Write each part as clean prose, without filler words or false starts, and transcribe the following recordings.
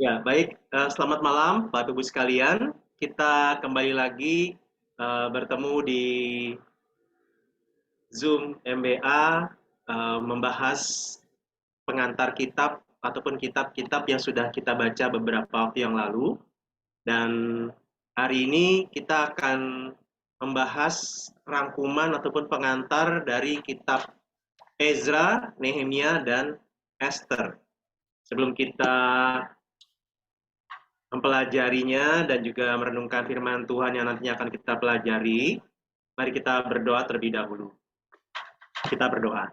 Ya, baik. Selamat malam, Bapak Ibu sekalian. Kita kembali lagi bertemu di Zoom MBA membahas pengantar kitab ataupun kitab-kitab yang sudah kita baca beberapa waktu yang lalu. Dan hari ini kita akan membahas rangkuman ataupun pengantar dari kitab Ezra, Nehemia, dan Esther. Sebelum kita mempelajarinya dan juga merenungkan firman Tuhan yang nantinya akan kita pelajari, mari kita berdoa terlebih dahulu. Kita berdoa.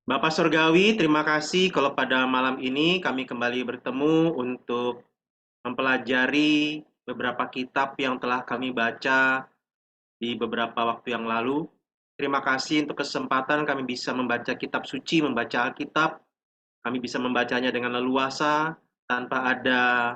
Bapak Surgawi, terima kasih kalau pada malam ini kami kembali bertemu untuk mempelajari beberapa kitab yang telah kami baca di beberapa waktu yang lalu. Terima kasih untuk kesempatan kami bisa membaca kitab suci, membaca Alkitab. Kami bisa membacanya dengan leluasa, tanpa ada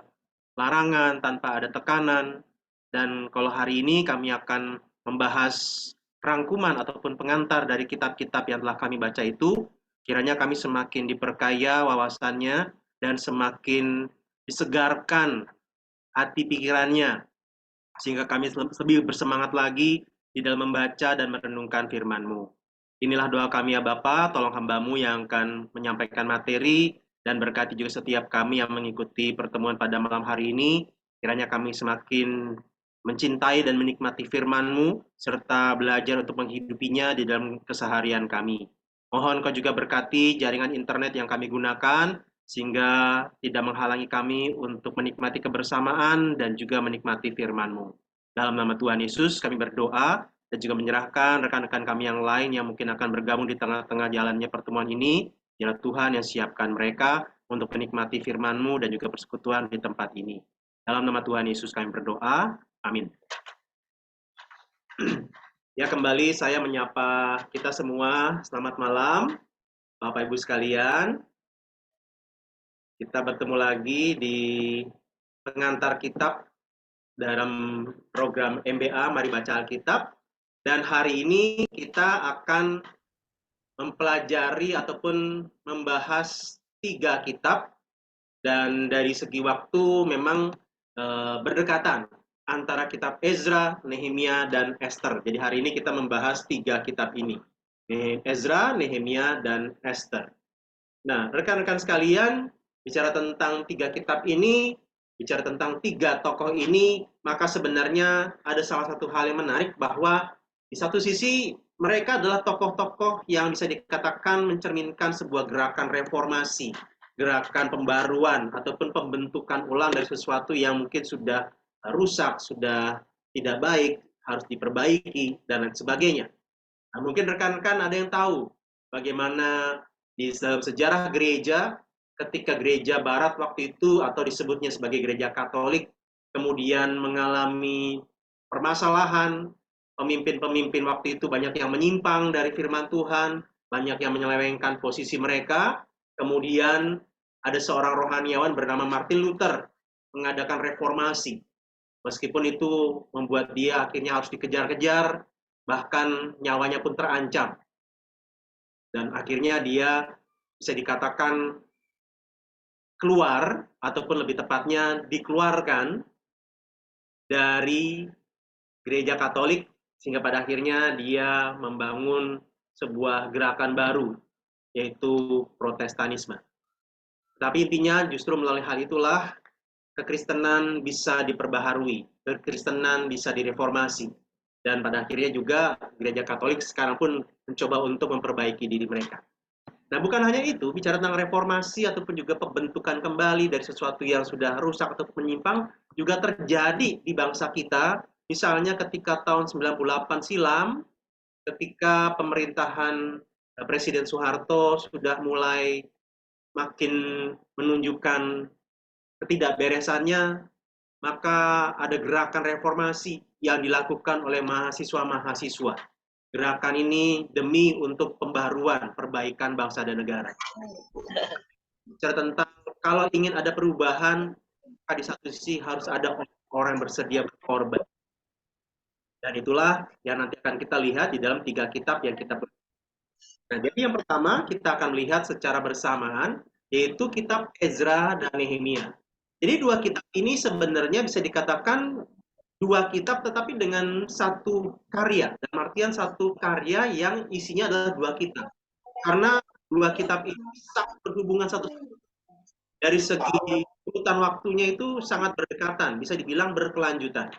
larangan, tanpa ada tekanan. Dan kalau hari ini kami akan membahas rangkuman ataupun pengantar dari kitab-kitab yang telah kami baca itu, kiranya kami semakin diperkaya wawasannya dan semakin disegarkan hati pikirannya, sehingga kami lebih bersemangat lagi di dalam membaca dan merenungkan firman-Mu. Inilah doa kami ya Bapa, tolong hamba-Mu yang akan menyampaikan materi dan berkati juga setiap kami yang mengikuti pertemuan pada malam hari ini. Kiranya kami semakin mencintai dan menikmati firman-Mu serta belajar untuk menghidupinya di dalam keseharian kami. Mohon Kau juga berkati jaringan internet yang kami gunakan sehingga tidak menghalangi kami untuk menikmati kebersamaan dan juga menikmati firman-Mu. Dalam nama Tuhan Yesus kami berdoa dan juga menyerahkan rekan-rekan kami yang lain yang mungkin akan bergabung di tengah-tengah jalannya pertemuan ini. Biarlah Tuhan yang siapkan mereka untuk menikmati firman-Mu dan juga persekutuan di tempat ini. Dalam nama Tuhan Yesus kami berdoa. Amin. Ya, kembali saya menyapa kita semua. Selamat malam, Bapak Ibu sekalian. Kita bertemu lagi di pengantar kitab dalam program MBA Mari Baca Alkitab. Dan hari ini kita akan mempelajari ataupun membahas 3 kitab, dan dari segi waktu memang berdekatan antara kitab Ezra, Nehemia, dan Esther. Jadi hari ini kita membahas 3 kitab ini, Ezra, Nehemia, dan Esther. Nah, rekan-rekan sekalian, bicara tentang 3 kitab ini, bicara tentang 3 tokoh ini, maka sebenarnya ada salah satu hal yang menarik bahwa di satu sisi mereka adalah tokoh-tokoh yang bisa dikatakan mencerminkan sebuah gerakan reformasi, gerakan pembaruan ataupun pembentukan ulang dari sesuatu yang mungkin sudah rusak, sudah tidak baik, harus diperbaiki, dan lain sebagainya. Nah, mungkin rekan-rekan ada yang tahu bagaimana di dalam sejarah gereja, ketika gereja barat waktu itu atau disebutnya sebagai gereja Katolik kemudian mengalami permasalahan, pemimpin-pemimpin waktu itu banyak yang menyimpang dari firman Tuhan, banyak yang menyelewengkan posisi mereka. Kemudian ada seorang rohaniawan bernama Martin Luther mengadakan reformasi. Meskipun itu membuat dia akhirnya harus dikejar-kejar, bahkan nyawanya pun terancam. Dan akhirnya dia bisa dikatakan keluar, ataupun lebih tepatnya dikeluarkan dari gereja Katolik, sehingga pada akhirnya dia membangun sebuah gerakan baru, yaitu Protestanisme. Tapi intinya justru melalui hal itulah kekristenan bisa diperbaharui, kekristenan bisa direformasi. Dan pada akhirnya juga gereja Katolik sekarang pun mencoba untuk memperbaiki diri mereka. Nah, bukan hanya itu, bicara tentang reformasi ataupun juga pembentukan kembali dari sesuatu yang sudah rusak atau menyimpang, juga terjadi di bangsa kita. Misalnya ketika tahun 98 silam, ketika pemerintahan Presiden Soeharto sudah mulai makin menunjukkan ketidakberesannya, maka ada gerakan reformasi yang dilakukan oleh mahasiswa-mahasiswa. Gerakan ini demi untuk pembaruan, perbaikan bangsa dan negara. Bicara tentang kalau ingin ada perubahan, maka di satu sisi harus ada orang yang bersedia berkorban. Dan itulah yang nanti akan kita lihat di dalam 3 kitab yang kita. Nah, jadi yang pertama kita akan melihat secara bersamaan, yaitu kitab Ezra dan Nehemia. Jadi dua kitab ini sebenarnya bisa dikatakan dua kitab tetapi dengan satu karya, dalam artian satu karya yang isinya adalah dua kitab. Karena dua kitab ini sangat berhubungan satu dari segi urutan waktunya itu sangat berdekatan, bisa dibilang berkelanjutan.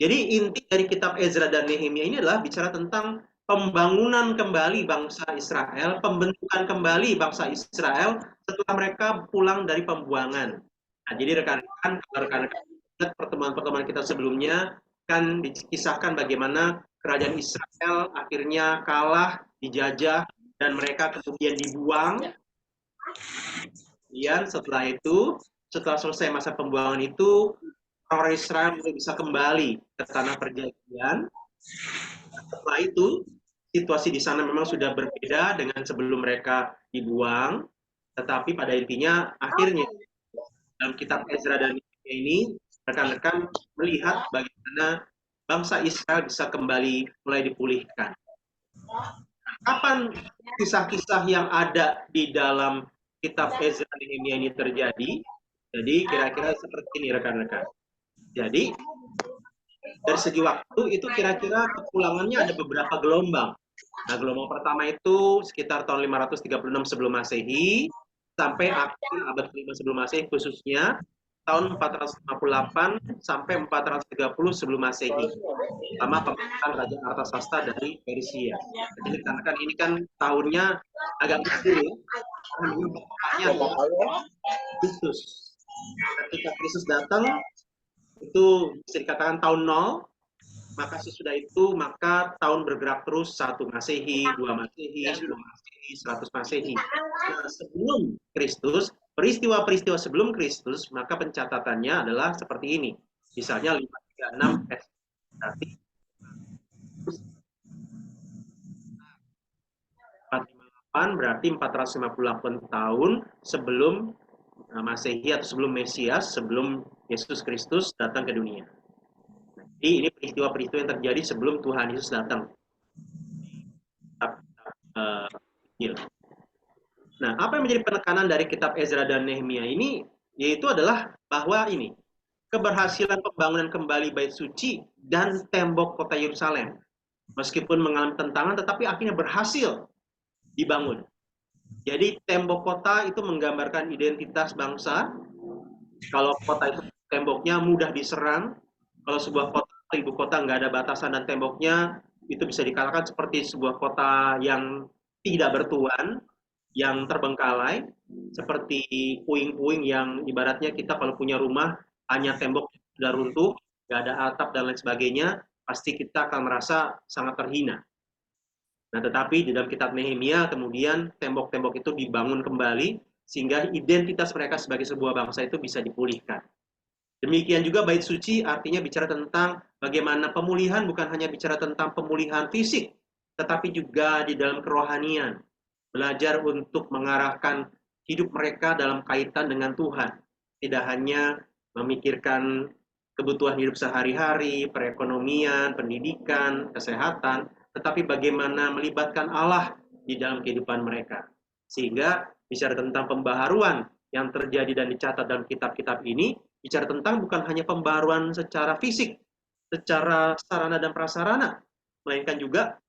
Jadi inti dari kitab Ezra dan Nehemia ini adalah bicara tentang pembangunan kembali bangsa Israel, pembentukan kembali bangsa Israel setelah mereka pulang dari pembuangan. Nah, jadi rekan-rekan pertemuan-pertemuan kita sebelumnya kan dikisahkan bagaimana kerajaan Israel akhirnya kalah, dijajah, dan mereka kemudian dibuang. Kemudian setelah selesai masa pembuangan itu, orang Israel bisa kembali ke tanah perjanjian. Setelah itu, situasi di sana memang sudah berbeda dengan sebelum mereka dibuang. Tetapi pada intinya, akhirnya dalam kitab Ezra dan Nehemia ini, rekan-rekan melihat bagaimana bangsa Israel bisa kembali mulai dipulihkan. Kapan kisah-kisah yang ada di dalam kitab Ezra dan Nehemia ini terjadi? Jadi kira-kira seperti ini rekan-rekan. Jadi dari segi waktu itu kira-kira kepulangannya ada beberapa gelombang. Nah, gelombang pertama itu sekitar tahun 536 sebelum Masehi sampai akhir abad ke-5 sebelum Masehi, khususnya tahun 458 sampai 430 sebelum Masehi. Sama pemerintahan Raja Artasasta dari Persia. Jadi karena ini kan tahunnya agak kecil ya. Karena adalah Kristus. Ketika Kristus datang, itu bisa dikatakan tahun 0, maka sesudah itu maka tahun bergerak terus 1 Masehi, 2 Masehi, 10 Masehi, 100 Masehi. Nah, sebelum Kristus, peristiwa-peristiwa sebelum Kristus, maka pencatatannya adalah seperti ini. Misalnya 536 berarti 458 berarti 458 tahun sebelum Masehi atau sebelum Mesias, sebelum Yesus Kristus datang ke dunia. Jadi ini peristiwa-peristiwa yang terjadi sebelum Tuhan Yesus datang. Nah, apa yang menjadi penekanan dari kitab Ezra dan Nehemia ini? Yaitu adalah bahwa ini, keberhasilan pembangunan kembali Bait Suci dan tembok kota Yerusalem. Meskipun mengalami tentangan, tetapi akhirnya berhasil dibangun. Jadi tembok kota itu menggambarkan identitas bangsa. Kalau kota itu temboknya mudah diserang, kalau sebuah kota ibu kota nggak ada batasan dan temboknya, itu bisa dikatakan seperti sebuah kota yang tidak bertuan, yang terbengkalai, seperti puing-puing yang ibaratnya kita kalau punya rumah hanya tembok sudah runtuh, nggak ada atap dan lain sebagainya, pasti kita akan merasa sangat terhina. Nah, tetapi di dalam kitab Nehemia kemudian tembok-tembok itu dibangun kembali sehingga identitas mereka sebagai sebuah bangsa itu bisa dipulihkan. Demikian juga bait suci artinya bicara tentang bagaimana pemulihan bukan hanya bicara tentang pemulihan fisik, tetapi juga di dalam kerohanian. Belajar untuk mengarahkan hidup mereka dalam kaitan dengan Tuhan. Tidak hanya memikirkan kebutuhan hidup sehari-hari, perekonomian, pendidikan, kesehatan, tetapi bagaimana melibatkan Allah di dalam kehidupan mereka. Sehingga bicara tentang pembaharuan yang terjadi dan dicatat dalam kitab-kitab ini, bicara tentang bukan hanya pembaharuan secara fisik, secara sarana dan prasarana, melainkan juga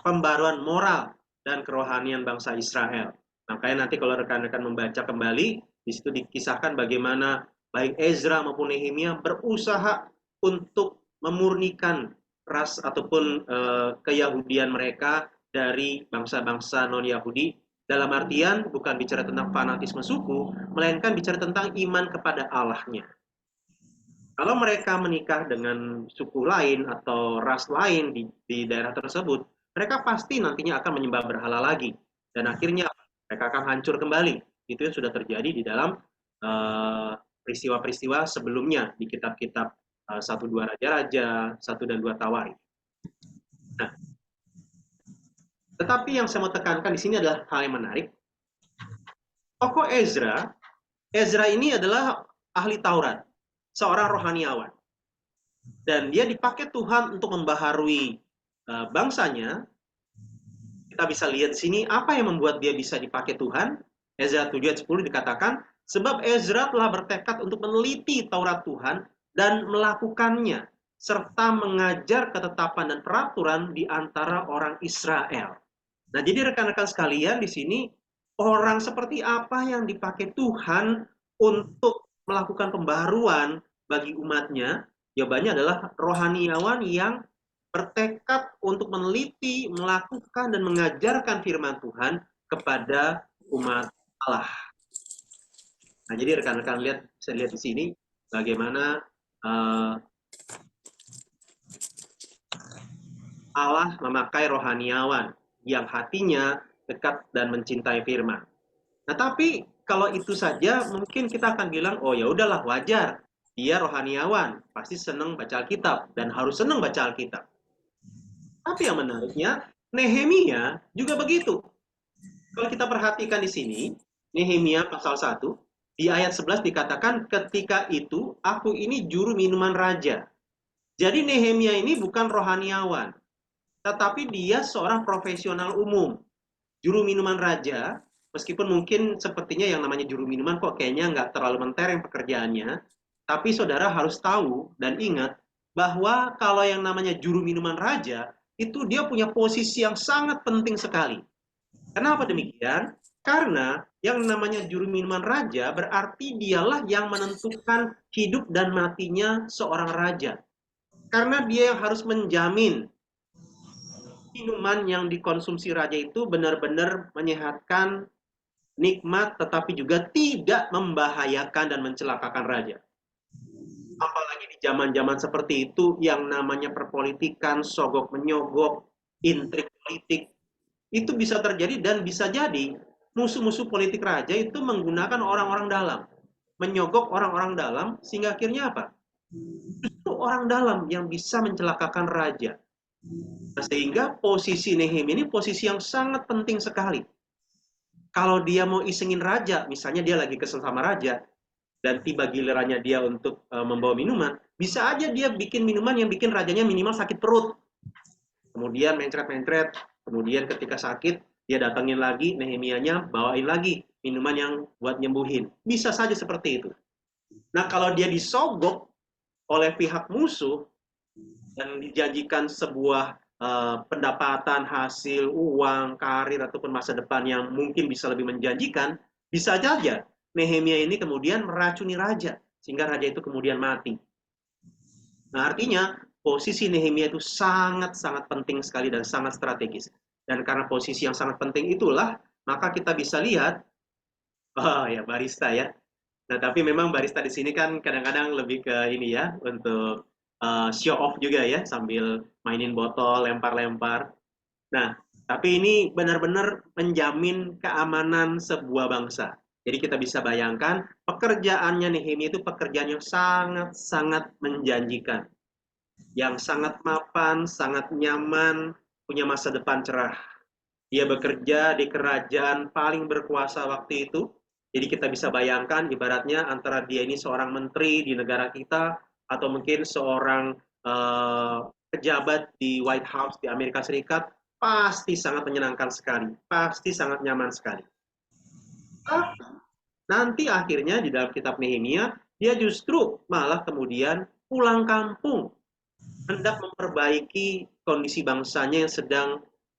pembaharuan moral dan kerohanian bangsa Israel. Makanya nanti kalau rekan-rekan membaca kembali, di situ dikisahkan bagaimana baik Ezra maupun Nehemia berusaha untuk memurnikan ras ataupun keyahudian mereka dari bangsa-bangsa non-Yahudi, dalam artian bukan bicara tentang fanatisme suku, melainkan bicara tentang iman kepada Allahnya. Kalau mereka menikah dengan suku lain atau ras lain di daerah tersebut, mereka pasti nantinya akan menyembah berhala lagi. Dan akhirnya mereka akan hancur kembali. Itu yang sudah terjadi di dalam peristiwa-peristiwa sebelumnya di kitab-kitab 1-2 Raja-Raja, 1 dan 2 Tawarikh. Nah, tetapi yang saya mau tekankan di sini adalah hal yang menarik. Tokoh Ezra ini adalah ahli Taurat, seorang rohaniawan. Dan dia dipakai Tuhan untuk membaharui bangsanya. Kita bisa lihat di sini apa yang membuat dia bisa dipakai Tuhan. Ezra 7 ayat 10 dikatakan, sebab Ezra telah bertekad untuk meneliti Taurat Tuhan dan melakukannya, serta mengajar ketetapan dan peraturan di antara orang Israel. Nah, jadi rekan-rekan sekalian di sini, orang seperti apa yang dipakai Tuhan untuk melakukan pembaruan bagi umatnya? Jawabannya adalah rohaniawan yang bertekad untuk meneliti, melakukan, dan mengajarkan firman Tuhan kepada umat Allah. Nah, jadi rekan-rekan bisa lihat di sini bagaimana Allah memakai rohaniawan yang hatinya dekat dan mencintai firman. Nah, tapi kalau itu saja mungkin kita akan bilang, oh ya udahlah, wajar. Dia rohaniawan, pasti senang baca Alkitab dan harus senang baca Alkitab. Tapi yang menariknya, Nehemia juga begitu. Kalau kita perhatikan di sini, Nehemia pasal 1, di ayat 11 dikatakan, ketika itu aku ini juru minuman raja. Jadi Nehemia ini bukan rohaniawan, tetapi dia seorang profesional umum. Juru minuman raja, meskipun mungkin sepertinya yang namanya juru minuman kok kayaknya nggak terlalu mentereng pekerjaannya, tapi saudara harus tahu dan ingat bahwa kalau yang namanya juru minuman raja, itu dia punya posisi yang sangat penting sekali. Kenapa demikian? Karena yang namanya juru minuman raja berarti dialah yang menentukan hidup dan matinya seorang raja. Karena dia yang harus menjamin minuman yang dikonsumsi raja itu benar-benar menyehatkan, nikmat, tetapi juga tidak membahayakan dan mencelakakan raja. Apalagi di zaman-zaman seperti itu yang namanya perpolitikan, sogok-menyogok, intrik politik, itu bisa terjadi dan bisa jadi musuh-musuh politik raja itu menggunakan orang-orang dalam, menyogok orang-orang dalam, sehingga akhirnya apa? Justru orang dalam yang bisa mencelakakan raja. Nah, sehingga posisi Nehemia ini posisi yang sangat penting sekali. Kalau dia mau isengin raja, misalnya dia lagi kesel sama raja, dan tiba gilirannya dia untuk membawa minuman, bisa aja dia bikin minuman yang bikin rajanya minimal sakit perut. Kemudian mencret-mencret, kemudian ketika sakit, dia datangin lagi, Nehemianya bawain lagi minuman yang buat nyembuhin. Bisa saja seperti itu. Nah, kalau dia disogok oleh pihak musuh, dan dijanjikan sebuah pendapatan, hasil, uang, karir, ataupun masa depan yang mungkin bisa lebih menjanjikan, bisa saja Nehemia ini kemudian meracuni raja, sehingga raja itu kemudian mati. Nah, artinya posisi Nehemia itu sangat-sangat penting sekali dan sangat strategis. Dan karena posisi yang sangat penting itulah, maka kita bisa lihat, oh ya barista ya. Nah, tapi memang barista di sini kan kadang-kadang lebih ke ini ya, untuk show off juga ya, sambil mainin botol, lempar-lempar. Nah, tapi ini benar-benar menjamin keamanan sebuah bangsa. Jadi kita bisa bayangkan pekerjaannya Nehemia itu pekerjaan yang sangat-sangat menjanjikan. Yang sangat mapan, sangat nyaman, punya masa depan cerah. Dia bekerja di kerajaan paling berkuasa waktu itu. Jadi kita bisa bayangkan ibaratnya antara dia ini seorang menteri di negara kita atau mungkin seorang pejabat di White House di Amerika Serikat, pasti sangat menyenangkan sekali, pasti sangat nyaman sekali. Nanti akhirnya di dalam kitab Nehemia, dia justru malah kemudian pulang kampung, hendak memperbaiki kondisi bangsanya yang sedang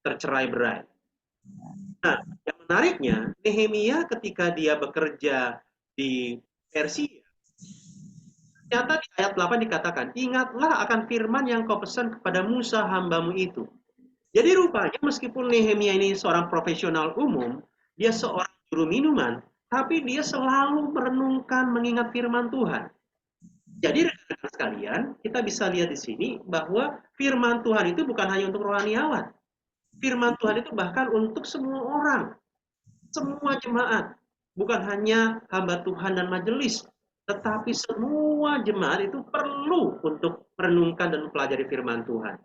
tercerai-berai. Nah, yang menariknya, Nehemia ketika dia bekerja di Persia, ternyata di ayat 8 dikatakan, ingatlah akan firman yang kau pesan kepada Musa hambamu itu. Jadi rupanya meskipun Nehemia ini seorang profesional umum, dia seorang juru minuman, tapi dia selalu merenungkan mengingat firman Tuhan. Jadi rekan-rekan sekalian, kita bisa lihat di sini bahwa firman Tuhan itu bukan hanya untuk rohaniawan. Firman Tuhan itu bahkan untuk semua orang, semua jemaat. Bukan hanya hamba Tuhan dan majelis, tetapi semua jemaat itu perlu untuk merenungkan dan mempelajari firman Tuhan.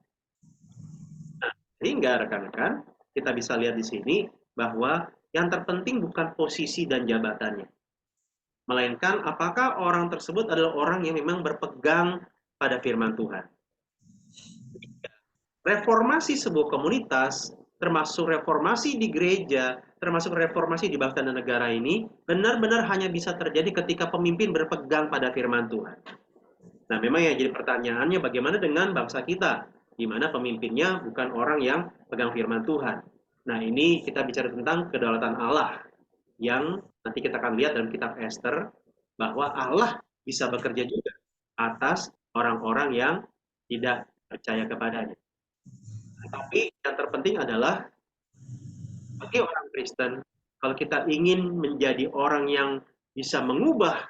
Sehingga rekan-rekan, kita bisa lihat di sini bahwa yang terpenting bukan posisi dan jabatannya, melainkan apakah orang tersebut adalah orang yang memang berpegang pada firman Tuhan. Reformasi sebuah komunitas termasuk reformasi di gereja, termasuk reformasi di bangsa dan negara ini, benar-benar hanya bisa terjadi ketika pemimpin berpegang pada firman Tuhan. Nah, memang yang jadi pertanyaannya bagaimana dengan bangsa kita, di mana pemimpinnya bukan orang yang pegang firman Tuhan. Nah, ini kita bicara tentang kedaulatan Allah, yang nanti kita akan lihat dalam kitab Esther, bahwa Allah bisa bekerja juga atas orang-orang yang tidak percaya kepadanya. Tapi yang terpenting adalah bagi orang Kristen, kalau kita ingin menjadi orang yang bisa mengubah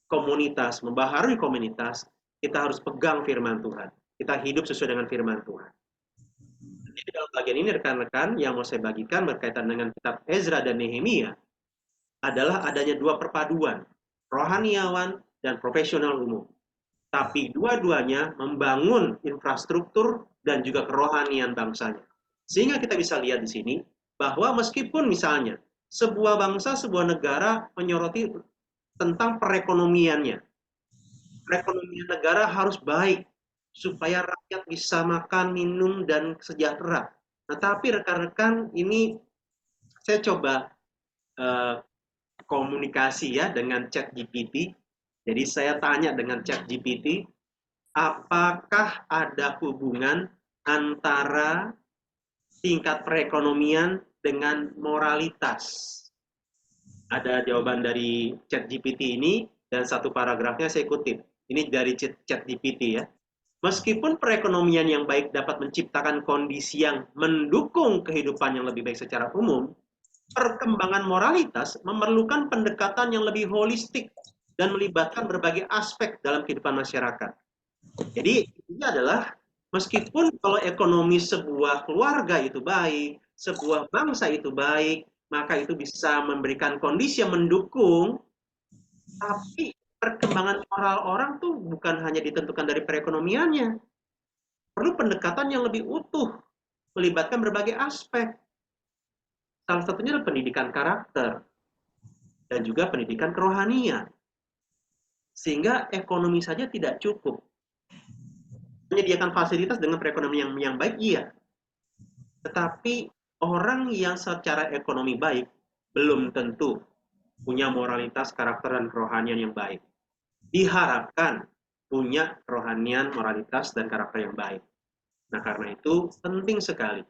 komunitas, membaharui komunitas, kita harus pegang firman Tuhan. Kita hidup sesuai dengan firman Tuhan. Jadi dalam bagian ini rekan-rekan yang mau saya bagikan berkaitan dengan kitab Ezra dan Nehemia adalah adanya dua perpaduan, rohaniawan dan profesional umum. Tapi dua-duanya membangun infrastruktur dan juga kerohanian bangsanya. Sehingga kita bisa lihat di sini bahwa meskipun misalnya sebuah bangsa, sebuah negara menyoroti tentang perekonomiannya. Perekonomian negara harus baik supaya rakyat bisa makan, minum, dan sejahtera. Nah, tapi rekan-rekan ini saya coba komunikasi ya dengan ChatGPT. Jadi saya tanya dengan ChatGPT, apakah ada hubungan antara tingkat perekonomian dengan moralitas? Ada jawaban dari ChatGPT ini dan satu paragrafnya saya kutip. Ini dari ChatGPT ya. Meskipun perekonomian yang baik dapat menciptakan kondisi yang mendukung kehidupan yang lebih baik secara umum, perkembangan moralitas memerlukan pendekatan yang lebih holistik dan melibatkan berbagai aspek dalam kehidupan masyarakat. Jadi ini adalah meskipun kalau ekonomi sebuah keluarga itu baik, sebuah bangsa itu baik, maka itu bisa memberikan kondisi yang mendukung, tapi perkembangan moral orang tuh bukan hanya ditentukan dari perekonomiannya. Perlu pendekatan yang lebih utuh, melibatkan berbagai aspek. Salah satunya adalah pendidikan karakter dan juga pendidikan kerohanian. Sehingga ekonomi saja tidak cukup. Menyediakan fasilitas dengan perekonomian yang baik, iya. Tetapi orang yang secara ekonomi baik belum tentu punya moralitas, karakter, dan kerohanian yang baik. Diharapkan punya kerohanian, moralitas, dan karakter yang baik. Nah, karena itu penting sekali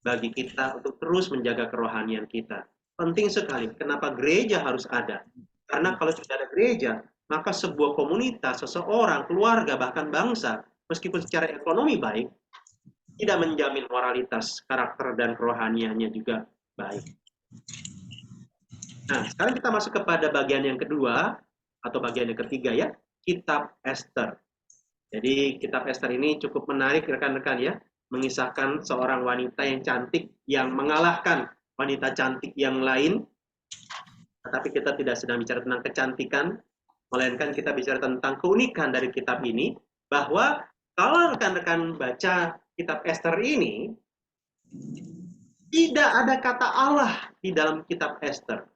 bagi kita untuk terus menjaga kerohanian kita. Penting sekali. Kenapa gereja harus ada? Karena kalau tidak ada gereja, maka sebuah komunitas, seseorang, keluarga, bahkan bangsa, meskipun secara ekonomi baik, tidak menjamin moralitas, karakter, dan kerohaniannya juga baik. Nah, sekarang kita masuk kepada bagian yang kedua, atau bagian yang ketiga ya, kitab Esther. Jadi kitab Esther ini cukup menarik rekan-rekan ya, mengisahkan seorang wanita yang cantik yang mengalahkan wanita cantik yang lain. Tetapi kita tidak sedang bicara tentang kecantikan, melainkan kita bicara tentang keunikan dari kitab ini, bahwa kalau rekan-rekan baca kitab Esther ini, tidak ada kata Allah di dalam kitab Esther.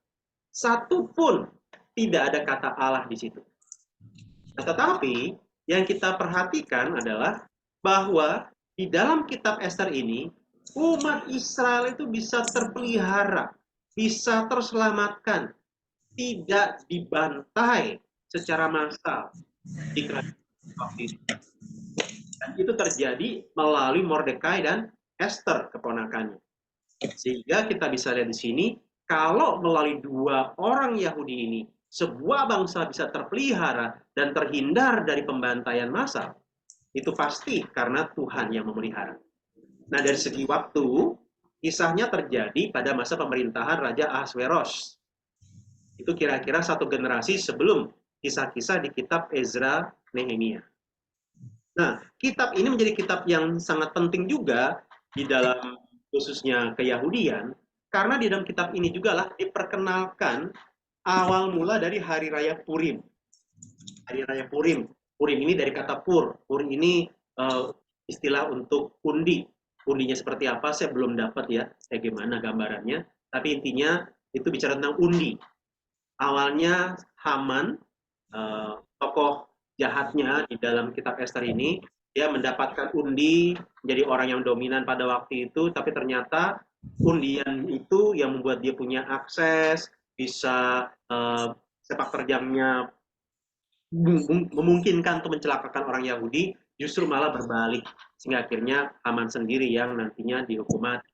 Satu pun tidak ada kata Allah di situ. Nah, tetapi yang kita perhatikan adalah bahwa di dalam kitab Esther ini, umat Israel itu bisa terpelihara, bisa terselamatkan, tidak dibantai secara massal di kerajaan waktu itu. Dan itu terjadi melalui Mordekai dan Esther, keponakannya. Sehingga kita bisa lihat di sini, kalau melalui dua orang Yahudi ini, sebuah bangsa bisa terpelihara dan terhindar dari pembantaian massal, itu pasti karena Tuhan yang memelihara. Nah, dari segi waktu, kisahnya terjadi pada masa pemerintahan Raja Ahasveros. Itu kira-kira satu generasi sebelum kisah-kisah di kitab Ezra Nehemia. Nah, kitab ini menjadi kitab yang sangat penting juga di dalam khususnya keyahudian, karena di dalam kitab ini juga lah diperkenalkan awal mula dari hari raya Purim. Hari raya Purim. Purim ini dari kata pur. Pur ini istilah untuk undi. Undinya seperti apa saya belum dapat ya, kayak gimana gambarannya. Tapi intinya itu bicara tentang undi. Awalnya Haman, tokoh jahatnya di dalam kitab Esther ini, dia mendapatkan undi, menjadi orang yang dominan pada waktu itu, tapi ternyata undian itu yang membuat dia punya akses, bisa sepak terjangnya memungkinkan untuk mencelakakan orang Yahudi, justru malah berbalik sehingga akhirnya Haman sendiri yang nantinya dihukum mati.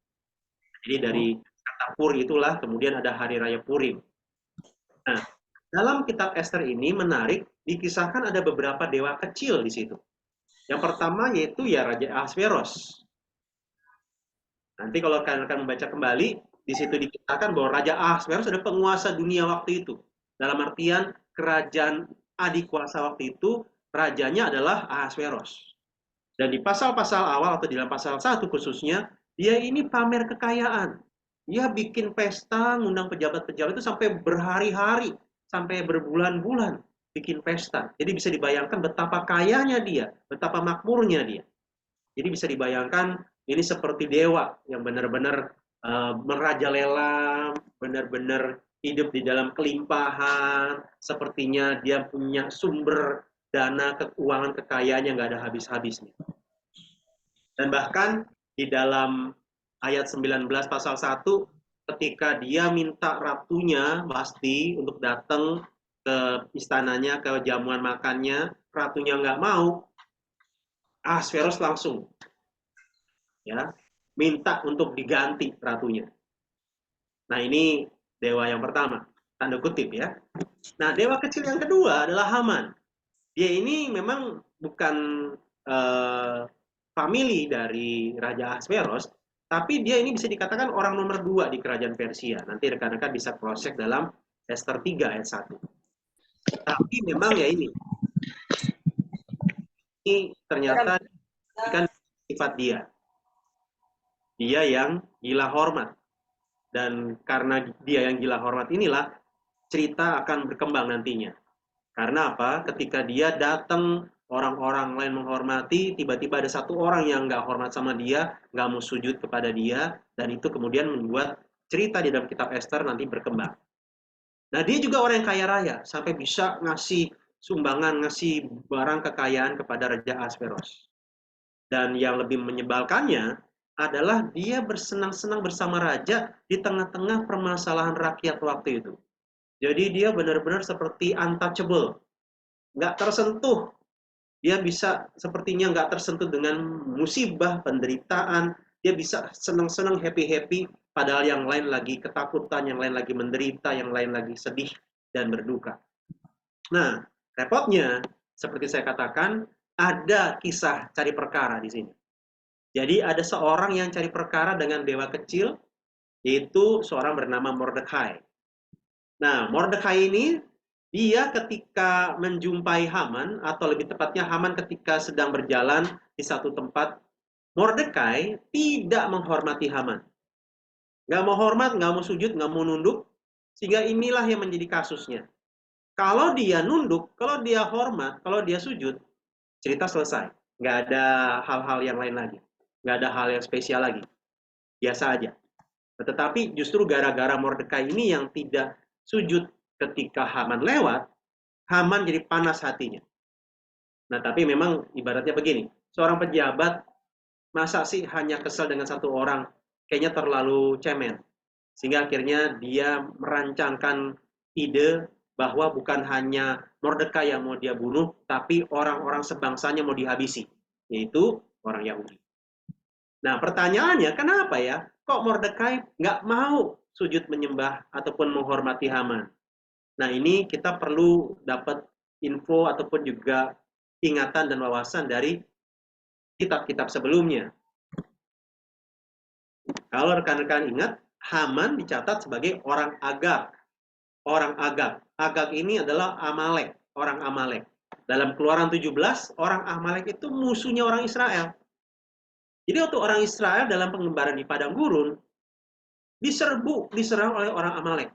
Jadi dari kata Pur itulah kemudian ada hari raya Purim. Nah, dalam kitab Esther ini menarik, dikisahkan ada beberapa dewa kecil di situ. Yang pertama yaitu ya Raja Ahasveros. Nanti kalau kalian akan membaca kembali, di situ dikisahkan bahwa Raja Ahasveros ada penguasa dunia waktu itu. Dalam artian kerajaan adik kuasa waktu itu, rajanya adalah Ahasveros. Dan di pasal-pasal awal atau di dalam pasal 1 khususnya, dia ini pamer kekayaan. Dia bikin pesta, ngundang pejabat-pejabat itu sampai berhari-hari, sampai berbulan-bulan bikin pesta. Jadi bisa dibayangkan betapa kayanya dia, betapa makmurnya dia. Jadi bisa dibayangkan ini seperti dewa yang benar-benar merajalela, benar-benar hidup di dalam kelimpahan. Sepertinya dia punya sumber dana keuangan kekayaannya nggak ada habis-habisnya. Dan bahkan di dalam ayat 19 pasal 1, ketika dia minta ratunya pasti untuk datang ke istananya, ke jamuan makannya, ratunya nggak mau, Ahasveros langsung ya minta untuk diganti ratunya. Nah ini dewa yang pertama, tanda kutip ya. Nah dewa kecil yang kedua adalah Haman. Dia ini memang bukan famili dari Raja Ahasveros, tapi dia ini bisa dikatakan orang nomor 2 di kerajaan Persia. Nanti rekan-rekan bisa cross-check dalam Esther 3 ayat 1. Tapi memang ya ini ternyata kan sifat dia. Dia yang gila hormat. Dan karena dia yang gila hormat inilah cerita akan berkembang nantinya. Karena apa? Ketika dia datang, orang-orang lain menghormati, tiba-tiba ada satu orang yang nggak hormat sama dia, nggak mau sujud kepada dia, dan itu kemudian membuat cerita di dalam kitab Esther nanti berkembang. Nah, dia juga orang yang kaya raya, sampai bisa ngasih sumbangan, ngasih barang kekayaan kepada Raja Ahasveros. Dan yang lebih menyebalkannya adalah dia bersenang-senang bersama raja di tengah-tengah permasalahan rakyat waktu itu. Jadi dia benar-benar seperti untouchable, nggak tersentuh. Dia bisa sepertinya nggak tersentuh dengan musibah, penderitaan. Dia bisa senang-senang, happy-happy, padahal yang lain lagi ketakutan, yang lain lagi menderita, yang lain lagi sedih dan berduka. Nah, repotnya, seperti saya katakan, ada kisah cari perkara di sini. Jadi ada seorang yang cari perkara dengan dewa kecil, yaitu seorang bernama Mordekai. Nah, Mordekai ini dia ketika menjumpai Haman, atau lebih tepatnya Haman ketika sedang berjalan di satu tempat, Mordekai tidak menghormati Haman. Nggak mau hormat, nggak mau sujud, nggak mau nunduk, sehingga inilah yang menjadi kasusnya. Kalau dia nunduk, kalau dia hormat, kalau dia sujud, cerita selesai. Nggak ada hal-hal yang lain lagi. Nggak ada hal yang spesial lagi. Biasa aja. Tetapi justru gara-gara Mordekai ini yang tidak sujud ketika Haman lewat, Haman jadi panas hatinya. Nah, tapi memang ibaratnya begini, seorang pejabat masa sih hanya kesal dengan satu orang, kayaknya terlalu cemen. Sehingga akhirnya dia merancangkan ide bahwa bukan hanya Mordekai yang mau dia bunuh, tapi orang-orang sebangsanya mau dihabisi, yaitu orang Yahudi. Nah, pertanyaannya, kenapa ya? Kok Mordekai nggak mau sujud menyembah ataupun menghormati Haman? Nah, ini kita perlu dapat info ataupun juga ingatan dan wawasan dari kitab-kitab sebelumnya. Kalau rekan-rekan ingat, Haman dicatat sebagai orang Agag. Orang Agag. Agag ini adalah Amalek, orang Amalek. Dalam Keluaran 17, orang Amalek itu musuhnya orang Israel. Jadi waktu orang Israel dalam pengembaraan di padang gurun, diserang oleh orang Amalek.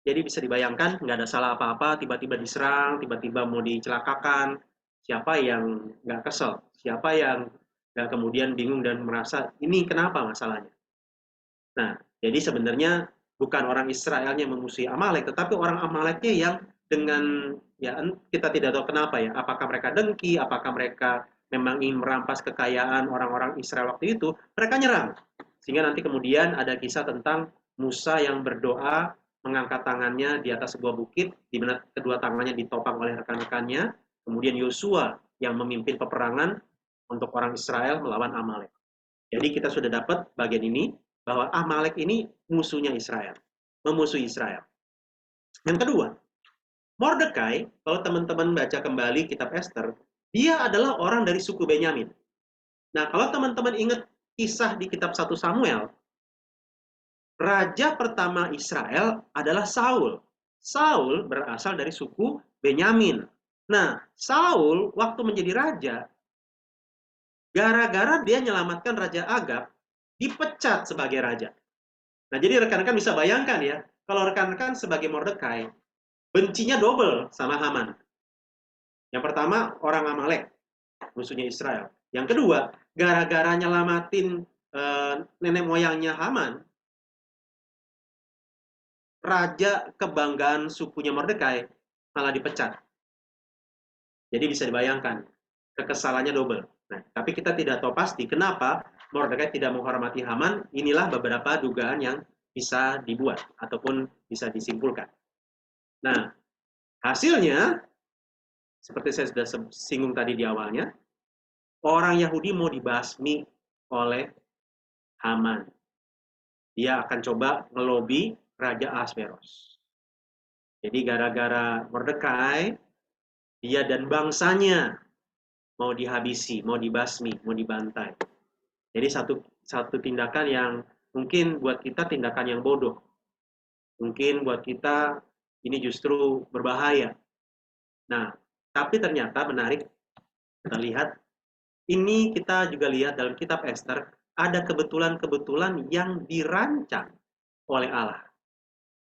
Jadi bisa dibayangkan, nggak ada salah apa-apa, tiba-tiba diserang, tiba-tiba mau dicelakakan. Siapa yang nggak kesel? Siapa yang nggak kemudian bingung dan merasa, ini kenapa masalahnya? Nah, jadi sebenarnya bukan orang Israelnya yang memusuhi Amalek, tetapi orang Amaleknya yang dengan, ya kita tidak tahu kenapa ya, apakah mereka dengki, apakah mereka memang ingin merampas kekayaan orang-orang Israel waktu itu, mereka nyerang. Sehingga nanti kemudian ada kisah tentang Musa yang berdoa mengangkat tangannya di atas sebuah bukit, di mana kedua tangannya ditopang oleh rekan-rekannya. Kemudian Yosua yang memimpin peperangan untuk orang Israel melawan Amalek. Jadi kita sudah dapat bagian ini, bahwa Amalek ini musuhnya Israel, memusuhi Israel. Yang kedua, Mordekai, kalau teman-teman baca kembali kitab Esther, dia adalah orang dari suku Benyamin. Nah, kalau teman-teman ingat kisah di kitab 1 Samuel, raja pertama Israel adalah Saul. Saul berasal dari suku Benyamin. Nah, Saul waktu menjadi raja, gara-gara dia menyelamatkan Raja Agab, dipecat sebagai raja. Nah, jadi rekan-rekan bisa bayangkan ya, kalau rekan-rekan sebagai Mordekai, bencinya double sama Haman. Yang pertama, orang Amalek, musuhnya Israel. Yang kedua, gara-gara nyelamatin nenek moyangnya Haman, raja kebanggaan sukunya Mordekai malah dipecat. Jadi bisa dibayangkan, kekesalannya double. Nah, tapi kita tidak tahu pasti kenapa Mordekai tidak menghormati Haman. Inilah beberapa dugaan yang bisa dibuat ataupun bisa disimpulkan. Nah, hasilnya, seperti saya sudah singgung tadi di awalnya, orang Yahudi mau dibasmi oleh Haman. Dia akan coba ngelobi Raja Ahasveros. Jadi gara-gara Mordekai, dia dan bangsanya mau dihabisi, mau dibasmi, mau dibantai. Jadi satu tindakan yang mungkin buat kita tindakan yang bodoh. Mungkin buat kita ini justru berbahaya. Nah, tapi ternyata menarik kita lihat, ini kita juga lihat dalam kitab Esther, ada kebetulan-kebetulan yang dirancang oleh Allah.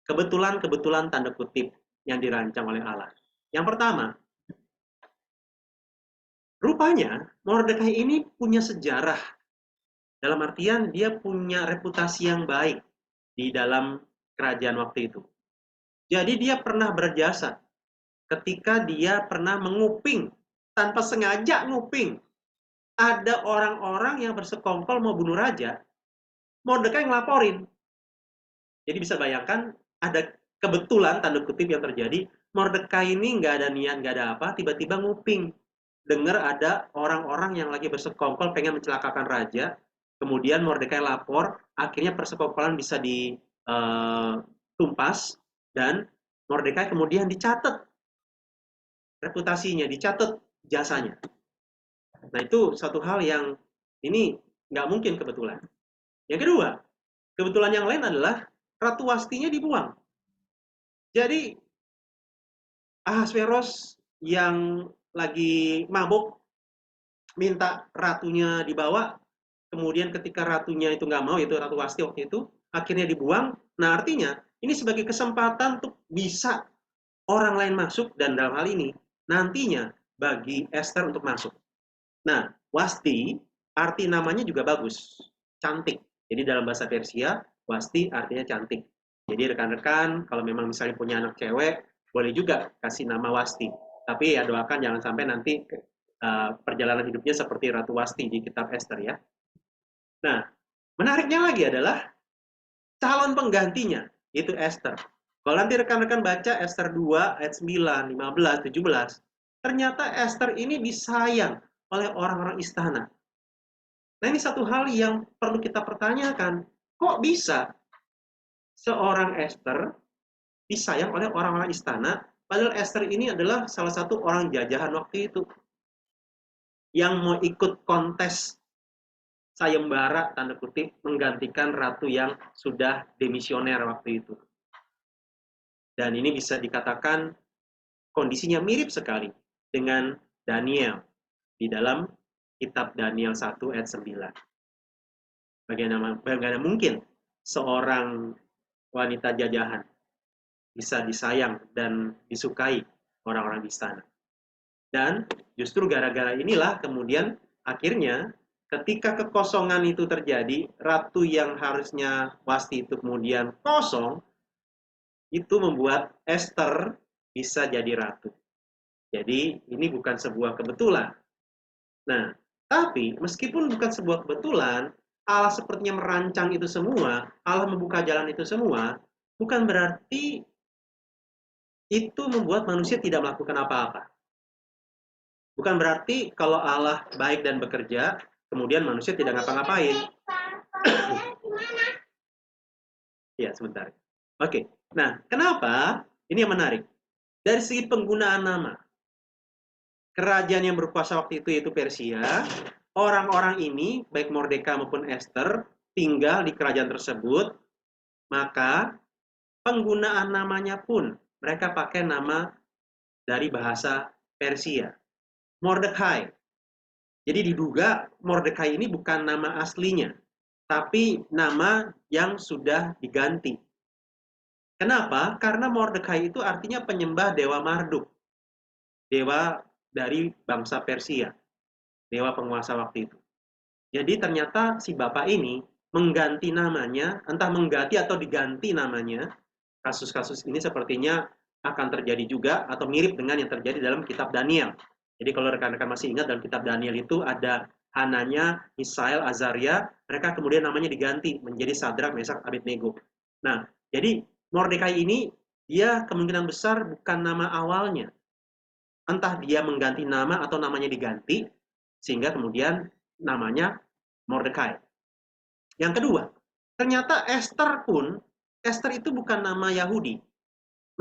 Kebetulan-kebetulan tanda kutip yang dirancang oleh Allah. Yang pertama, rupanya Mordekai ini punya sejarah. Dalam artian dia punya reputasi yang baik di dalam kerajaan waktu itu. Jadi dia pernah berjasa ketika dia pernah menguping, tanpa sengaja nguping. Ada orang-orang yang bersekongkol mau bunuh raja, Mordekai ngelaporin. Jadi bisa bayangkan ada kebetulan tanda kutip yang terjadi. Mordekai ini nggak ada niat, nggak ada apa, tiba-tiba nguping. Dengar ada orang-orang yang lagi bersekongkol pengen mencelakakan raja. Kemudian Mordekai lapor, akhirnya persekongkolan bisa ditumpas, dan Mordekai kemudian dicatat reputasinya, dicatat jasanya. Nah, itu satu hal yang ini nggak mungkin kebetulan. Yang kedua, kebetulan yang lain adalah Ratu Wastinya dibuang. Jadi Ahasveros yang lagi mabuk minta ratunya dibawa, kemudian ketika ratunya itu nggak mau, yaitu Ratu Wasti waktu itu, akhirnya dibuang. Nah, artinya ini sebagai kesempatan untuk bisa orang lain masuk, dan dalam hal ini nantinya bagi Esther untuk masuk. Nah, Wasti, arti namanya juga bagus, cantik. Jadi dalam bahasa Persia, Wasti artinya cantik. Jadi rekan-rekan, kalau memang misalnya punya anak cewek, boleh juga kasih nama Wasti. Tapi ya doakan jangan sampai nanti perjalanan hidupnya seperti Ratu Wasti di kitab Esther ya. Nah, menariknya lagi adalah calon penggantinya, yaitu Esther. Kalau nanti rekan-rekan baca Esther 2 ayat 9, 15, 17, ternyata Esther ini disayang oleh orang-orang istana. Nah, ini satu hal yang perlu kita pertanyakan. Kok bisa seorang Esther disayang oleh orang-orang istana, padahal Esther ini adalah salah satu orang jajahan waktu itu yang mau ikut kontes sayembara, tanda kutip, menggantikan ratu yang sudah demisioner waktu itu. Dan ini bisa dikatakan kondisinya mirip sekali dengan Daniel di dalam kitab Daniel 1 ayat 9. Bagaimana mungkin seorang wanita jajahan bisa disayang dan disukai orang-orang di istana. Dan justru gara-gara inilah kemudian akhirnya ketika kekosongan itu terjadi, ratu yang harusnya Wasti itu kemudian kosong, itu membuat Esther bisa jadi ratu. Jadi ini bukan sebuah kebetulan. Nah, tapi meskipun bukan sebuah kebetulan, Allah sepertinya merancang itu semua, Allah membuka jalan itu semua, bukan berarti itu membuat manusia tidak melakukan apa-apa. Bukan berarti kalau Allah baik dan bekerja, kemudian manusia tidak ngapa-ngapain. Ya, sebentar. Oke. Nah, kenapa? Ini yang menarik. Dari segi penggunaan nama, kerajaan yang berkuasa waktu itu yaitu Persia, orang-orang ini, baik Mordeka maupun Esther, tinggal di kerajaan tersebut, maka penggunaan namanya pun mereka pakai nama dari bahasa Persia. Mordekai. Jadi diduga Mordekai ini bukan nama aslinya, tapi nama yang sudah diganti. Kenapa? Karena Mordekai itu artinya penyembah Dewa Marduk, dewa dari bangsa Persia, dewa penguasa waktu itu. Jadi ternyata si bapak ini mengganti namanya, entah mengganti atau diganti namanya. Kasus-kasus ini sepertinya akan terjadi juga atau mirip dengan yang terjadi dalam kitab Daniel. Jadi kalau rekan-rekan masih ingat dalam kitab Daniel itu ada Hananya, Misael, Azaria, mereka kemudian namanya diganti menjadi Sadrak, Mesak, Abednego. Nah, jadi Mordekai ini dia kemungkinan besar bukan nama awalnya. Entah dia mengganti nama atau namanya diganti, sehingga kemudian namanya Mordekai. Yang kedua, ternyata Esther itu bukan nama Yahudi.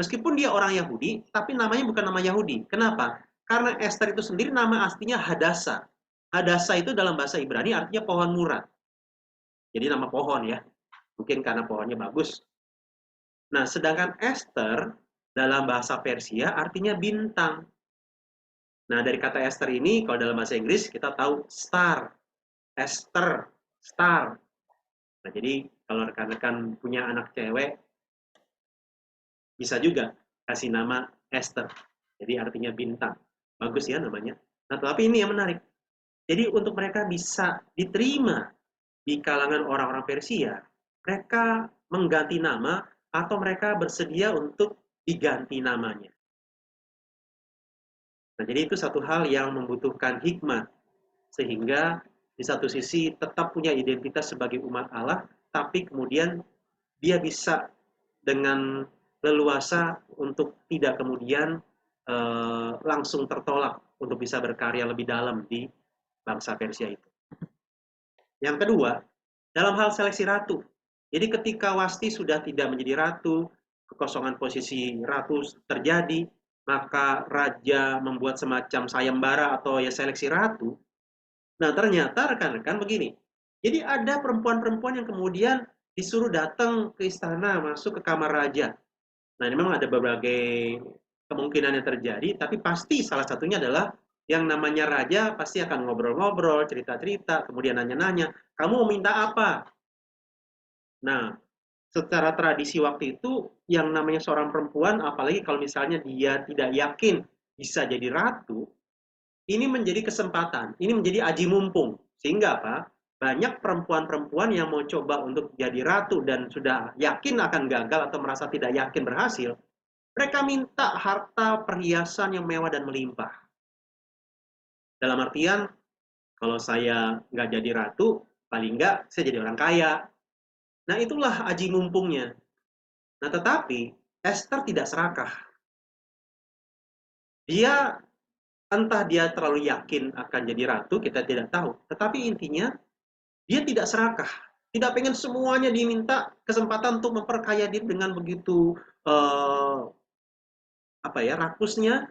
Meskipun dia orang Yahudi, tapi namanya bukan nama Yahudi. Kenapa? Karena Esther itu sendiri nama aslinya Hadasa. Hadasa itu dalam bahasa Ibrani artinya pohon murad. Jadi nama pohon ya. Mungkin karena pohonnya bagus. Nah, sedangkan Esther dalam bahasa Persia artinya bintang. Nah, dari kata Esther ini, kalau dalam bahasa Inggris kita tahu star. Esther, star. Nah, jadi kalau rekan-rekan punya anak cewek, bisa juga kasih nama Esther. Jadi artinya bintang. Bagus ya namanya. Nah, tapi ini yang menarik. Jadi untuk mereka bisa diterima di kalangan orang-orang Persia, mereka mengganti nama atau mereka bersedia untuk diganti namanya. Nah, jadi itu satu hal yang membutuhkan hikmah. Sehingga di satu sisi tetap punya identitas sebagai umat Allah, tapi kemudian dia bisa dengan leluasa untuk tidak kemudian langsung tertolak untuk bisa berkarya lebih dalam di bangsa Persia itu. Yang kedua, dalam hal seleksi ratu. Jadi ketika Wasti sudah tidak menjadi ratu, kekosongan posisi ratu terjadi, maka raja membuat semacam sayembara atau ya seleksi ratu. Nah, ternyata rekan-rekan begini. Jadi ada perempuan-perempuan yang kemudian disuruh datang ke istana, masuk ke kamar raja. Nah, ini memang ada berbagai kemungkinan yang terjadi, tapi pasti salah satunya adalah yang namanya raja pasti akan ngobrol-ngobrol, cerita-cerita, kemudian nanya-nanya, kamu mau minta apa? Nah, secara tradisi waktu itu, yang namanya seorang perempuan, apalagi kalau misalnya dia tidak yakin bisa jadi ratu, ini menjadi kesempatan, ini menjadi aji mumpung. Sehingga apa? Banyak perempuan-perempuan yang mau coba untuk jadi ratu dan sudah yakin akan gagal atau merasa tidak yakin berhasil, mereka minta harta perhiasan yang mewah dan melimpah. Dalam artian, kalau saya nggak jadi ratu, paling nggak saya jadi orang kaya. Nah, itulah aji mumpungnya. Nah, tetapi Esther tidak serakah. Dia entah dia terlalu yakin akan jadi ratu, kita tidak tahu. Tetapi intinya, dia tidak serakah. Tidak pengen semuanya diminta kesempatan untuk memperkaya diri dengan begitu rakusnya.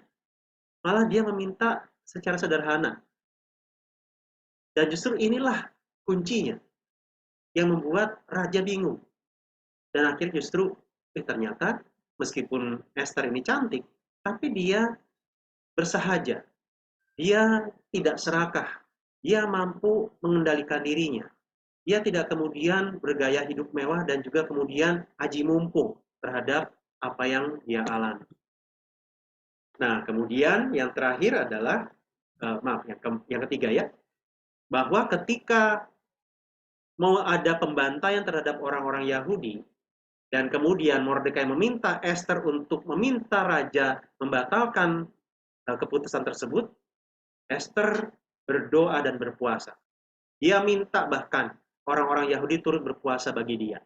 Malah dia meminta secara sederhana. Dan justru inilah kuncinya yang membuat raja bingung. Dan akhirnya justru ternyata meskipun Esther ini cantik, tapi dia bersahaja. Dia tidak serakah. Dia mampu mengendalikan dirinya. Dia tidak kemudian bergaya hidup mewah dan juga kemudian aji mumpung terhadap apa yang dia alami. Nah, kemudian yang terakhir adalah, yang ketiga ya, bahwa ketika mau ada pembantaian terhadap orang-orang Yahudi, dan kemudian Mordekai meminta Esther untuk meminta raja membatalkan keputusan tersebut, Esther berdoa dan berpuasa. Dia minta bahkan orang-orang Yahudi turut berpuasa bagi dia.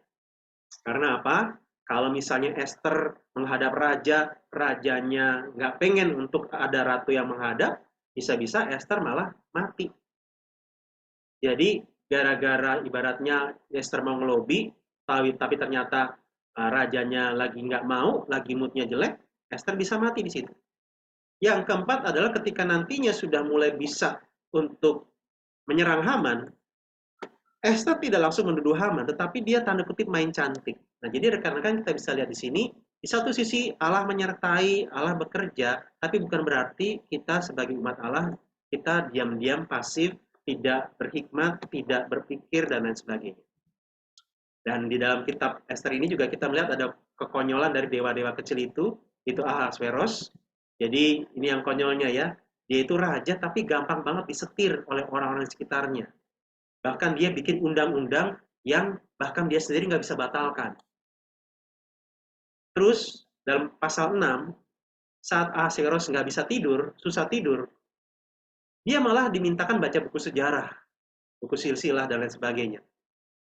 Karena apa? Kalau misalnya Esther menghadap raja, rajanya nggak pengen untuk ada ratu yang menghadap, bisa-bisa Esther malah mati. Jadi gara-gara ibaratnya Esther mau ngelobi, tapi ternyata rajanya lagi nggak mau, lagi moodnya jelek, Esther bisa mati di situ. Yang keempat adalah ketika nantinya sudah mulai bisa untuk menyerang Haman, Esther tidak langsung menuduh Haman, tetapi dia tanda kutip main cantik. Nah, jadi rekan-rekan kita bisa lihat di sini, di satu sisi Allah menyertai, Allah bekerja, tapi bukan berarti kita sebagai umat Allah, kita diam-diam pasif, tidak berhikmat, tidak berpikir, dan lain sebagainya. Dan di dalam kitab Esther ini juga kita melihat ada kekonyolan dari dewa-dewa kecil itu Ahasveros. Jadi ini yang konyolnya ya, dia itu raja tapi gampang banget disetir oleh orang-orang di sekitarnya. Bahkan dia bikin undang-undang yang bahkan dia sendiri nggak bisa batalkan. Terus dalam pasal 6, saat Ahasveros nggak bisa tidur, susah tidur, dia malah dimintakan baca buku sejarah, buku silsilah dan lain sebagainya.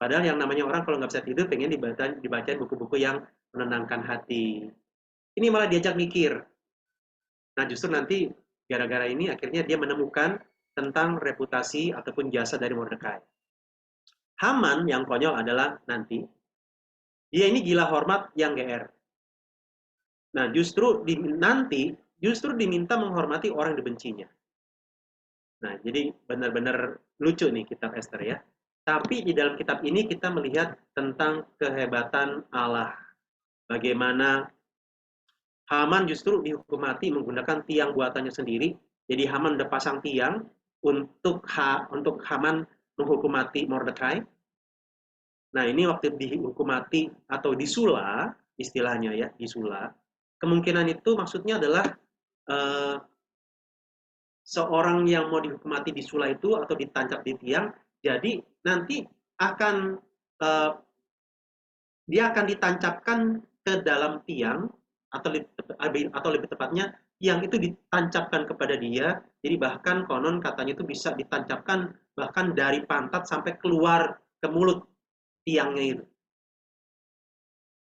Padahal yang namanya orang kalau nggak bisa tidur pengen dibaca buku-buku yang menenangkan hati. Ini malah diajak mikir. Nah justru nanti gara-gara ini akhirnya dia menemukan tentang reputasi ataupun jasa dari Mordekai. Haman yang konyol adalah nanti dia ini gila hormat yang GR. Nah justru justru diminta menghormati orang yang dibencinya. Nah jadi benar-benar lucu nih kitab Esther ya. Tapi di dalam kitab ini kita melihat tentang kehebatan Allah. Bagaimana Haman justru dihukum mati menggunakan tiang buatannya sendiri. Jadi Haman udah pasang tiang untuk Haman menghukum mati Mordekai. Nah ini waktu dihukum mati atau disula, istilahnya ya, disula. Kemungkinan itu maksudnya adalah eh, seorang yang mau dihukum mati disula itu atau ditancap di tiang, jadi nanti akan eh, dia akan ditancapkan ke dalam tiang atau lebih tepatnya tiang itu ditancapkan kepada dia. Jadi bahkan konon katanya itu bisa ditancapkan bahkan dari pantat sampai keluar ke mulut tiangnya itu.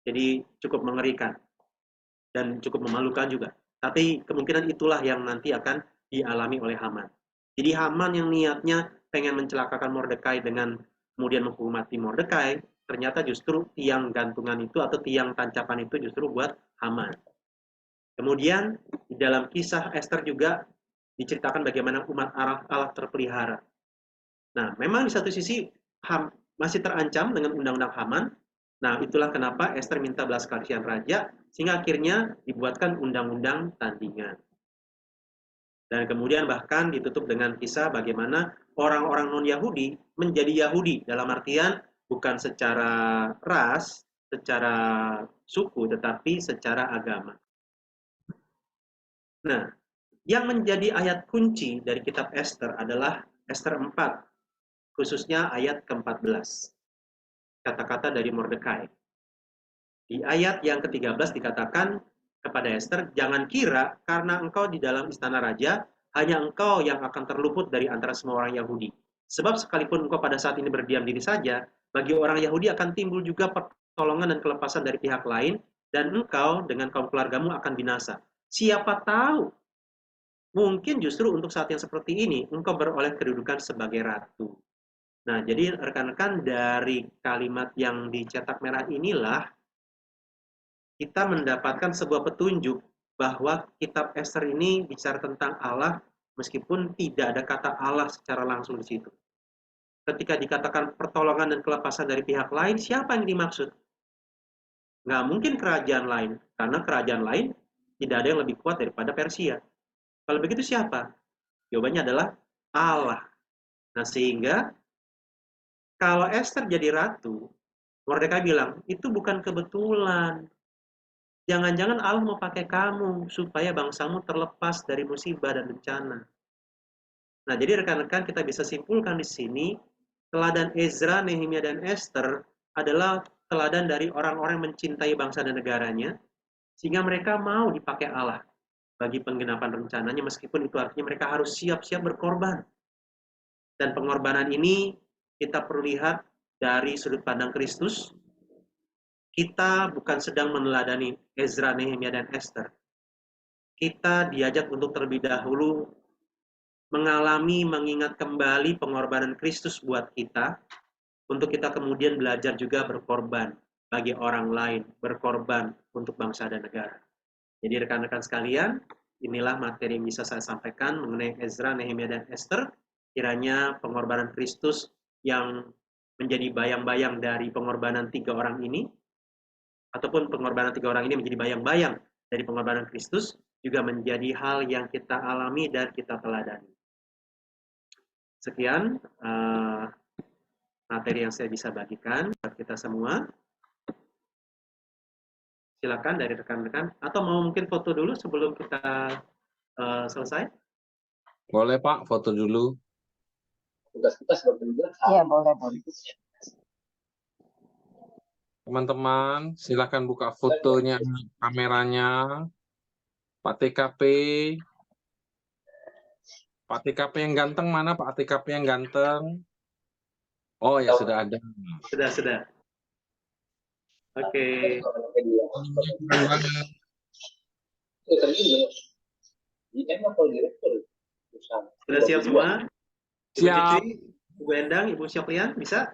Jadi cukup mengerikan dan cukup memalukan juga. Tapi kemungkinan itulah yang nanti akan dialami oleh Haman. Jadi Haman yang niatnya pengen mencelakakan Mordekai dengan kemudian menghukum mati Mordekai, ternyata justru tiang gantungan itu atau tiang tancapan itu justru buat Haman. Kemudian di dalam kisah Esther juga diceritakan bagaimana umat Allah terpelihara. Nah, memang di satu sisi masih terancam dengan undang-undang Haman. Nah, itulah kenapa Esther minta belas kasihan raja, sehingga akhirnya dibuatkan undang-undang tandingan. Dan kemudian bahkan ditutup dengan kisah bagaimana orang-orang non-Yahudi menjadi Yahudi, dalam artian bukan secara ras, secara suku, tetapi secara agama. Nah, yang menjadi ayat kunci dari kitab Esther adalah Esther 4, khususnya ayat ke-14. Kata-kata dari Mordekai. Di ayat yang ke-13 dikatakan kepada Esther, jangan kira karena engkau di dalam istana raja, hanya engkau yang akan terluput dari antara semua orang Yahudi. Sebab sekalipun engkau pada saat ini berdiam diri saja, bagi orang Yahudi akan timbul juga pertolongan dan kelepasan dari pihak lain, dan engkau dengan kaum keluargamu akan binasa. Siapa tahu, mungkin justru untuk saat yang seperti ini, engkau beroleh kedudukan sebagai ratu. Nah, jadi rekan-rekan dari kalimat yang dicetak merah inilah kita mendapatkan sebuah petunjuk bahwa kitab Esther ini bicara tentang Allah meskipun tidak ada kata Allah secara langsung di situ. Ketika dikatakan pertolongan dan kelepasan dari pihak lain, siapa yang dimaksud? Nggak mungkin kerajaan lain, karena kerajaan lain tidak ada yang lebih kuat daripada Persia. Kalau begitu siapa? Jawabannya adalah Allah. Nah, sehingga kalau Esther jadi ratu, Mordekai bilang, itu bukan kebetulan. Jangan-jangan Allah mau pakai kamu supaya bangsamu terlepas dari musibah dan bencana. Nah, jadi rekan-rekan kita bisa simpulkan di sini, teladan Ezra, Nehemia, dan Esther adalah teladan dari orang-orang yang mencintai bangsa dan negaranya, sehingga mereka mau dipakai Allah bagi penggenapan rencananya, meskipun itu artinya mereka harus siap-siap berkorban. Dan pengorbanan ini kita perlu lihat dari sudut pandang Kristus, kita bukan sedang meneladani Ezra, Nehemia, dan Esther. Kita diajak untuk terlebih dahulu mengingat kembali pengorbanan Kristus buat kita, untuk kita kemudian belajar juga berkorban bagi orang lain, berkorban untuk bangsa dan negara. Jadi rekan-rekan sekalian, inilah materi yang bisa saya sampaikan mengenai Ezra, Nehemia, dan Esther. Kiranya pengorbanan Kristus yang menjadi bayang-bayang dari pengorbanan 3 orang ini, ataupun pengorbanan 3 orang ini menjadi bayang-bayang dari pengorbanan Kristus, juga menjadi hal yang kita alami dan kita teladani. Sekian materi yang saya bisa bagikan buat kita semua. Silakan dari rekan-rekan, atau mau mungkin foto dulu sebelum kita selesai? Boleh Pak, foto dulu. Tugas kita seperti itu. Iya, boleh. Teman-teman, silakan buka fotonya, kameranya. Pak TKP. Pak TKP yang ganteng mana Pak TKP yang ganteng? Oh ya, sudah ada. Sudah. Oke. Sudah siap semua? Ibu Siap. Cici, Ibu Endang, Ibu Syoklian, bisa?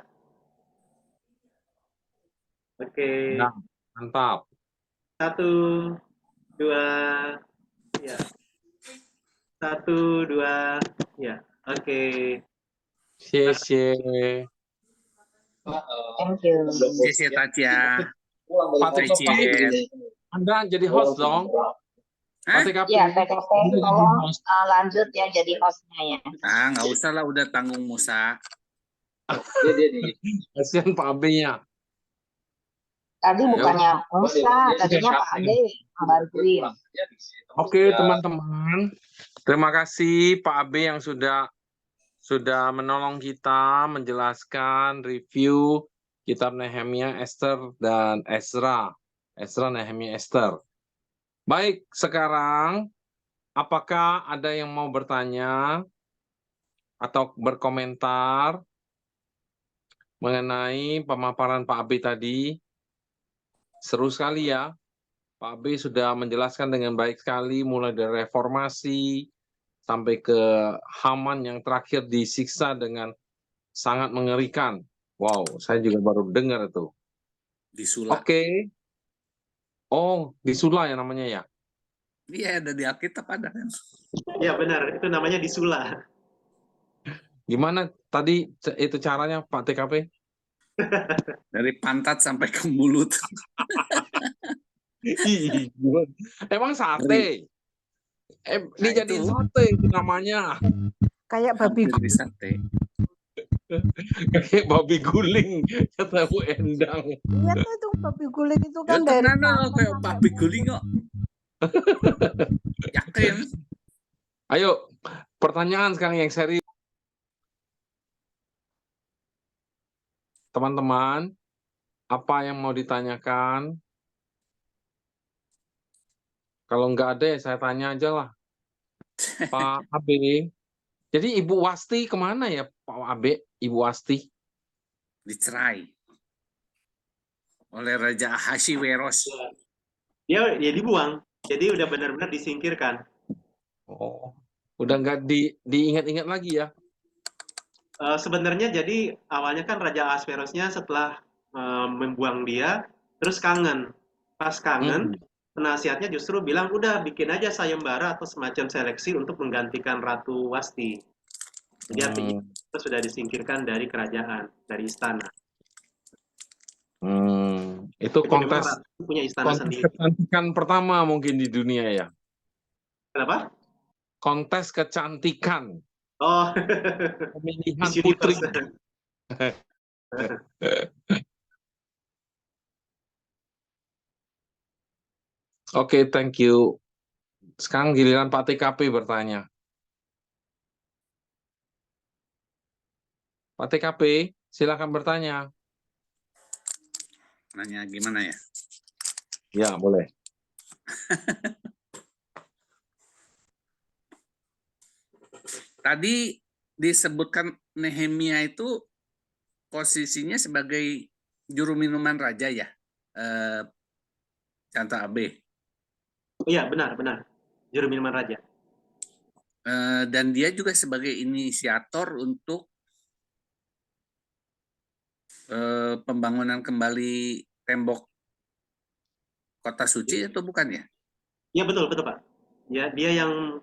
Oke. Nah, mantap. 1, 2, ya. 1, 2, ya. Oke. Xie. Thank you. Cici Tatia. Pak TKP, Anda jadi host dong. Pak TKP. Ya, TKP tolong lanjut ya jadi hostnya ya. Nggak usah lah, udah tanggung Musa. Kasihan Pak AB-nya. Tadi bukannya Musa, tadinya Pak Ade membantuin. Oke, teman-teman. Terima kasih Pak AB yang sudah menolong kita menjelaskan review kitab Nehemia, Esther, dan Ezra. Ezra, Nehemia, Esther. Baik, sekarang apakah ada yang mau bertanya atau berkomentar mengenai pemaparan Pak AB tadi? Seru sekali ya. Pak AB sudah menjelaskan dengan baik sekali mulai dari reformasi sampai ke Haman yang terakhir disiksa dengan sangat mengerikan. Wow, saya juga baru dengar itu. Disula. Oke. Oh, disula ya namanya ya? Iya, ada di Alkitab ada kan. Ya benar, itu namanya disula. Gimana tadi itu caranya Pak TKP? Dari pantat sampai ke mulut. Emang sate? Dijadiin itu. sate itu namanya. Kayak babi Jadi sate. Kayak babi guling kata Bu Endang. Iya tuh itu babi guling itu kan Ya dari tenan kayak babi guling kok. Yakin. Ayo, pertanyaan sekarang yang serius. Teman-teman, apa yang mau ditanyakan? Kalau nggak ada ya saya tanya aja lah. Pak AB. Jadi Ibu Wasti kemana ya Pak AB? Ibu Wasti? Dicerai oleh Raja Ahasiweros. Dia dibuang. Jadi udah benar-benar disingkirkan. Oh, udah nggak diingat-ingat lagi ya? Sebenarnya jadi awalnya kan Raja Ahasverosnya setelah membuang dia, terus kangen. Pas kangen, penasihatnya justru bilang, udah bikin aja sayembara atau semacam seleksi untuk menggantikan Ratu Wasti. Jadi artinya itu sudah disingkirkan dari kerajaan, dari istana. Itu Jadi kontes punya istana sendiri. kecantikan pertama mungkin di dunia ya? Kenapa? Kontes kecantikan. Oh, Pemilihan Miss putri. Universe. Oke, thank you. Sekarang giliran Pak TKP bertanya. Pak TKP, silakan bertanya. Nanya gimana ya? Ya, boleh. Tadi disebutkan Nehemia itu posisinya sebagai juru minuman raja ya, Canta Abe. Iya, benar. Juru minuman raja. Dan dia juga sebagai inisiator untuk pembangunan kembali tembok kota suci atau bukan ya? Iya, betul Pak. Ya, dia yang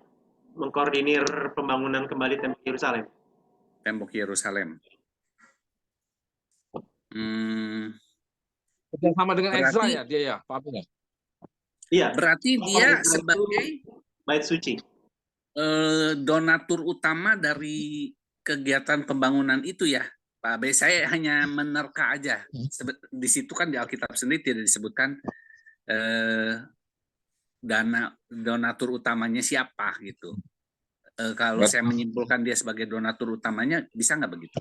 mengkoordinir pembangunan kembali Tembok Yerusalem. Tembok Yerusalem. Sama dengan Ezra Berarti- ya dia ya, Pak Abe ya? Iya, Berarti dia sebagai bait suci. donatur utama dari kegiatan pembangunan itu ya, Pak Abe. Saya hanya menerka aja. Di situ kan di Alkitab sendiri tidak disebutkan donatur utamanya siapa gitu. Kalau saya menyimpulkan dia sebagai donatur utamanya, bisa nggak begitu?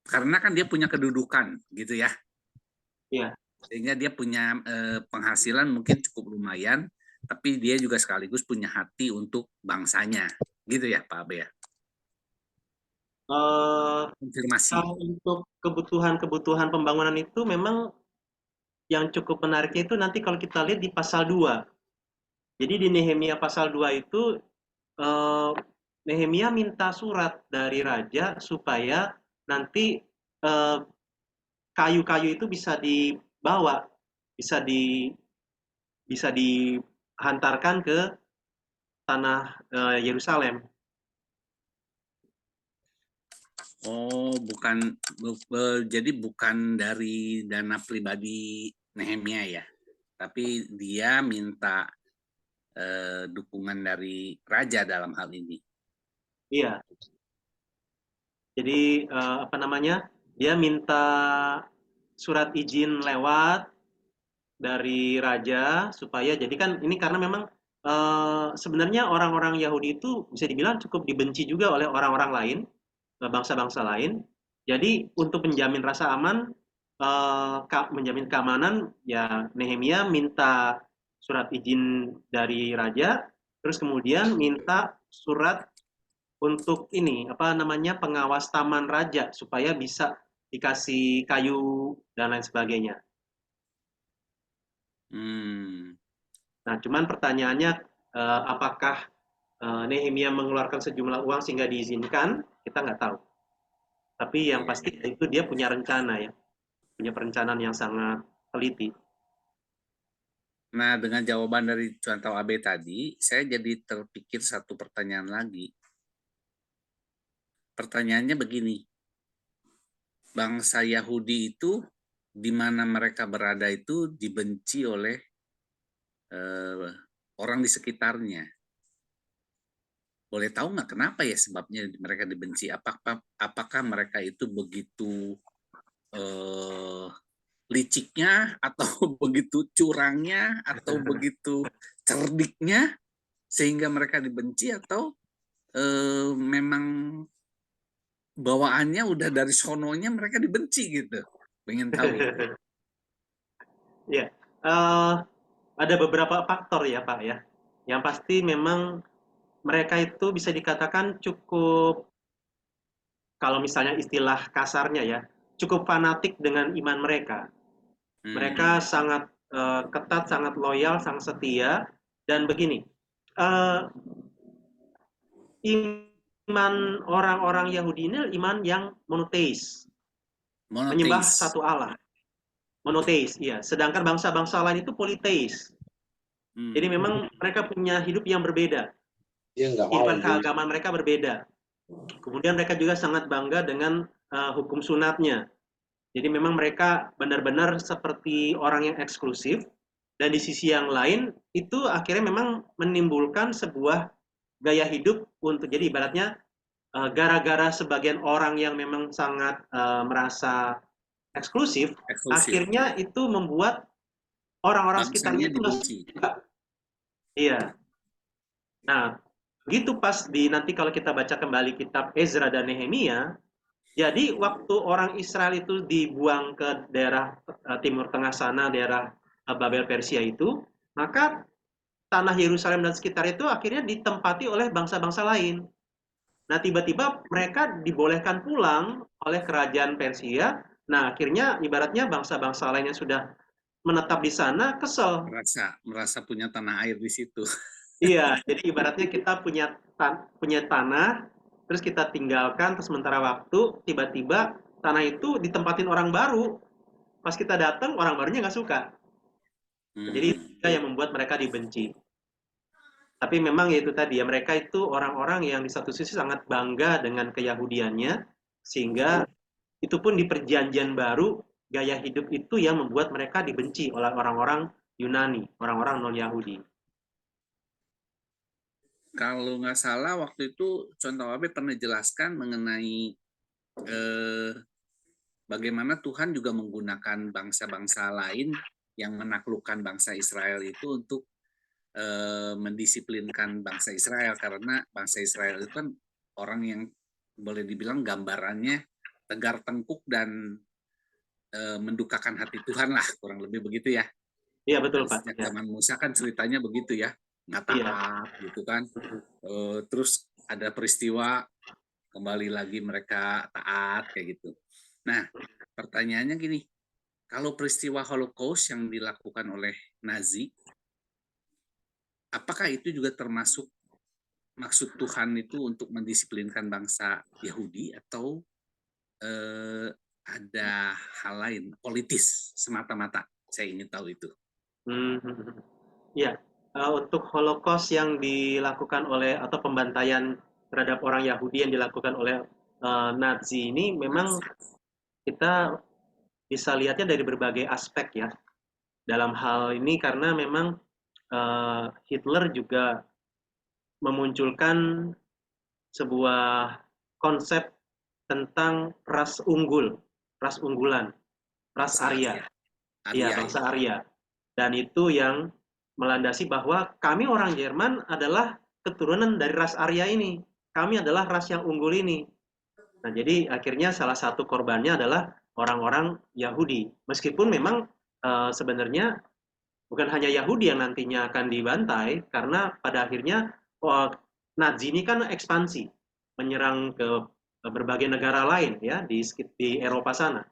Karena kan dia punya kedudukan gitu ya. Iya. Sehingga dia punya penghasilan mungkin cukup lumayan, tapi dia juga sekaligus punya hati untuk bangsanya, gitu ya Pak Abe ya? Konfirmasi. Kalau untuk kebutuhan pembangunan itu memang yang cukup menariknya itu nanti kalau kita lihat di pasal 2. Jadi di Nehemia pasal 2 itu Nehemia minta surat dari raja supaya nanti kayu-kayu itu bisa dibawa, bisa dihantarkan ke tanah Yerusalem. Oh, jadi bukan dari dana pribadi Nehemia ya, tapi dia minta dukungan dari raja dalam hal ini. Iya. Jadi dia minta surat izin lewat dari raja supaya jadi kan ini karena memang sebenarnya orang-orang Yahudi itu bisa dibilang cukup dibenci juga oleh orang-orang lain, bangsa-bangsa lain. Jadi untuk menjamin rasa aman, menjamin keamanan, ya Nehemia minta surat izin dari raja, terus kemudian minta surat untuk pengawas taman raja supaya bisa dikasih kayu dan lain sebagainya. Nah, cuman pertanyaannya apakah Nehemia mengeluarkan sejumlah uang sehingga diizinkan? Kita nggak tahu. Tapi yang pasti itu dia punya rencana ya, punya perencanaan yang sangat teliti. Nah, dengan jawaban dari Cuantau Abe tadi, saya jadi terpikir satu pertanyaan lagi. Pertanyaannya begini, bangsa Yahudi itu di mana mereka berada itu dibenci oleh orang di sekitarnya. Boleh tahu nggak kenapa ya sebabnya mereka dibenci? Apakah mereka itu begitu liciknya atau begitu curangnya atau begitu cerdiknya sehingga mereka dibenci, atau memang bawaannya udah dari sononya mereka dibenci gitu? Pengen tahu. Ya, ada beberapa faktor ya Pak ya. Yang pasti memang mereka itu bisa dikatakan cukup, kalau misalnya istilah kasarnya ya, cukup fanatik dengan iman mereka. Mereka sangat ketat, sangat loyal, sangat setia, dan begini, iman orang-orang Yahudi ini iman yang monoteis, menyembah satu Allah. Monoteis, iya. Sedangkan bangsa-bangsa lain itu politeis. Jadi memang mereka punya hidup yang berbeda. Kehidupan keagamaan mereka berbeda. Kemudian mereka juga sangat bangga dengan hukum sunatnya. Jadi memang mereka benar-benar seperti orang yang eksklusif. Dan di sisi yang lain, itu akhirnya memang menimbulkan sebuah gaya hidup untuk, jadi ibaratnya gara-gara sebagian orang yang memang sangat merasa eksklusif, akhirnya itu membuat orang-orang sekitarnya itu nggak suka. Iya. Nah, begitu pas nanti kalau kita baca kembali kitab Ezra dan Nehemia, jadi waktu orang Israel itu dibuang ke daerah Timur Tengah sana, daerah Babel Persia itu, maka tanah Yerusalem dan sekitar itu akhirnya ditempati oleh bangsa-bangsa lain. Nah, tiba-tiba mereka dibolehkan pulang oleh kerajaan Persia. Nah, akhirnya ibaratnya bangsa-bangsa lain yang sudah menetap di sana kesel. merasa punya tanah air di situ. Iya, jadi ibaratnya kita punya tanah, terus kita tinggalkan, terus sementara waktu, tiba-tiba tanah itu ditempatin orang baru. Pas kita datang, orang barunya nggak suka. Jadi itu yang membuat mereka dibenci. Tapi memang ya itu tadi ya, mereka itu orang-orang yang di satu sisi sangat bangga dengan keyahudiannya, sehingga itu pun di perjanjian baru, gaya hidup itu yang membuat mereka dibenci oleh orang-orang Yunani, orang-orang non-Yahudi. Kalau nggak salah waktu itu Contoh Abe pernah jelaskan mengenai bagaimana Tuhan juga menggunakan bangsa-bangsa lain yang menaklukkan bangsa Israel itu untuk mendisiplinkan bangsa Israel, karena bangsa Israel itu kan orang yang boleh dibilang gambarannya tegar tengkuk dan mendukakan hati Tuhan lah, kurang lebih begitu ya. Iya betul Pak. Sejak zaman Musa kan ceritanya begitu ya, nggak taat gitu kan. Terus ada peristiwa kembali lagi mereka taat kayak gitu. Nah, pertanyaannya gini, kalau peristiwa Holocaust yang dilakukan oleh Nazi, apakah itu juga termasuk maksud Tuhan itu untuk mendisiplinkan bangsa Yahudi, atau ada hal lain, politis semata-mata? Saya ingin tahu itu. Ya, untuk Holocaust yang dilakukan oleh atau pembantaian terhadap orang Yahudi yang dilakukan oleh Nazi ini memang kita bisa lihatnya dari berbagai aspek ya. Dalam hal ini karena memang Hitler juga memunculkan sebuah konsep tentang ras unggulan, ras Arya. Iya, bangsa Arya. Dan itu yang melandasi bahwa kami orang Jerman adalah keturunan dari ras Arya ini. Kami adalah ras yang unggul ini. Nah, jadi akhirnya salah satu korbannya adalah orang-orang Yahudi. Meskipun memang sebenarnya bukan hanya Yahudi yang nantinya akan dibantai, karena pada akhirnya Nazi ini kan ekspansi, menyerang ke berbagai negara lain ya di Eropa sana.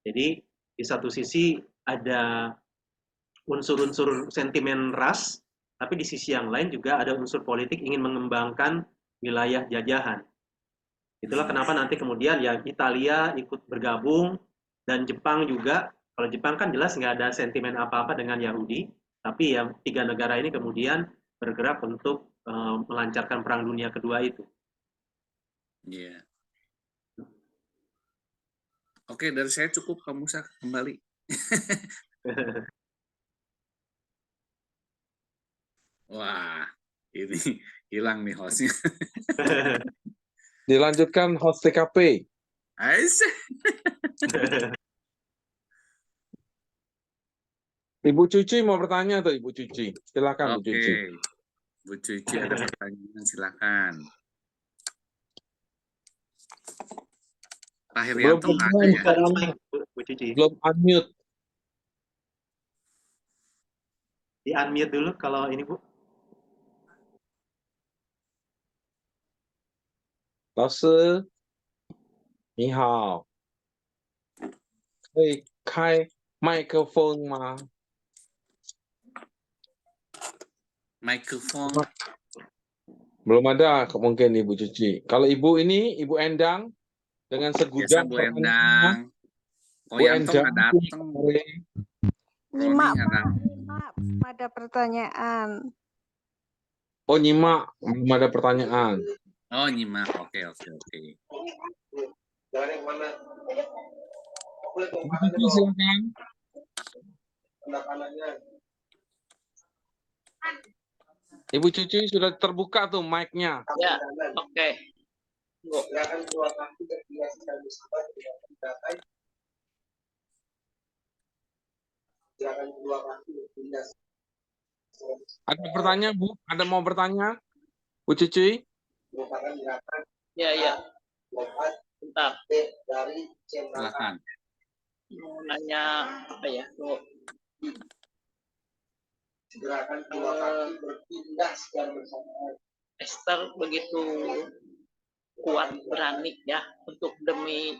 Jadi di satu sisi ada unsur-unsur sentimen ras, tapi di sisi yang lain juga ada unsur politik ingin mengembangkan wilayah jajahan. Itulah kenapa nanti kemudian ya Italia ikut bergabung, dan Jepang juga. Kalau Jepang kan jelas nggak ada sentimen apa-apa dengan Yahudi, tapi ya tiga negara ini kemudian bergerak untuk melancarkan Perang Dunia Kedua itu. Iya. Oke, dari saya cukup, Pak Musa kembali. Wah, ini hilang nih hostnya. Dilanjutkan host TKP. Ibu Cuci mau bertanya tuh, Ibu Cuci. Silakan Bu Cuci. Bu Cuci ada pertanyaan, silakan. Pak Herianto nggak ada ya? Bu Cuci. Belum unmute. Di unmute dulu kalau ini Bu. 老师，你好，可以开麦克风吗？ Mikrofon. Belum ada mungkin Ibu Cuci. Kalau Ibu ini, Ibu Endang, dengan Biasa segudang Bu pertanyaannya, Endang. Koyanto nggak datang. Nyimak nggak Pak, datang. nyimak. Belum ada pertanyaan. Oh nyimak, belum ada pertanyaan. Oh, nyimak. Oke. Ibu Cuci silakan. Ibu Cuci sudah terbuka tuh mic-nya. Ya, oke. Ada pertanyaan Bu? Ada mau bertanya? Bu Cuci? Ya. Bentar. Silakan. Mau nanya apa ya? Esther begitu kuat, berani ya untuk demi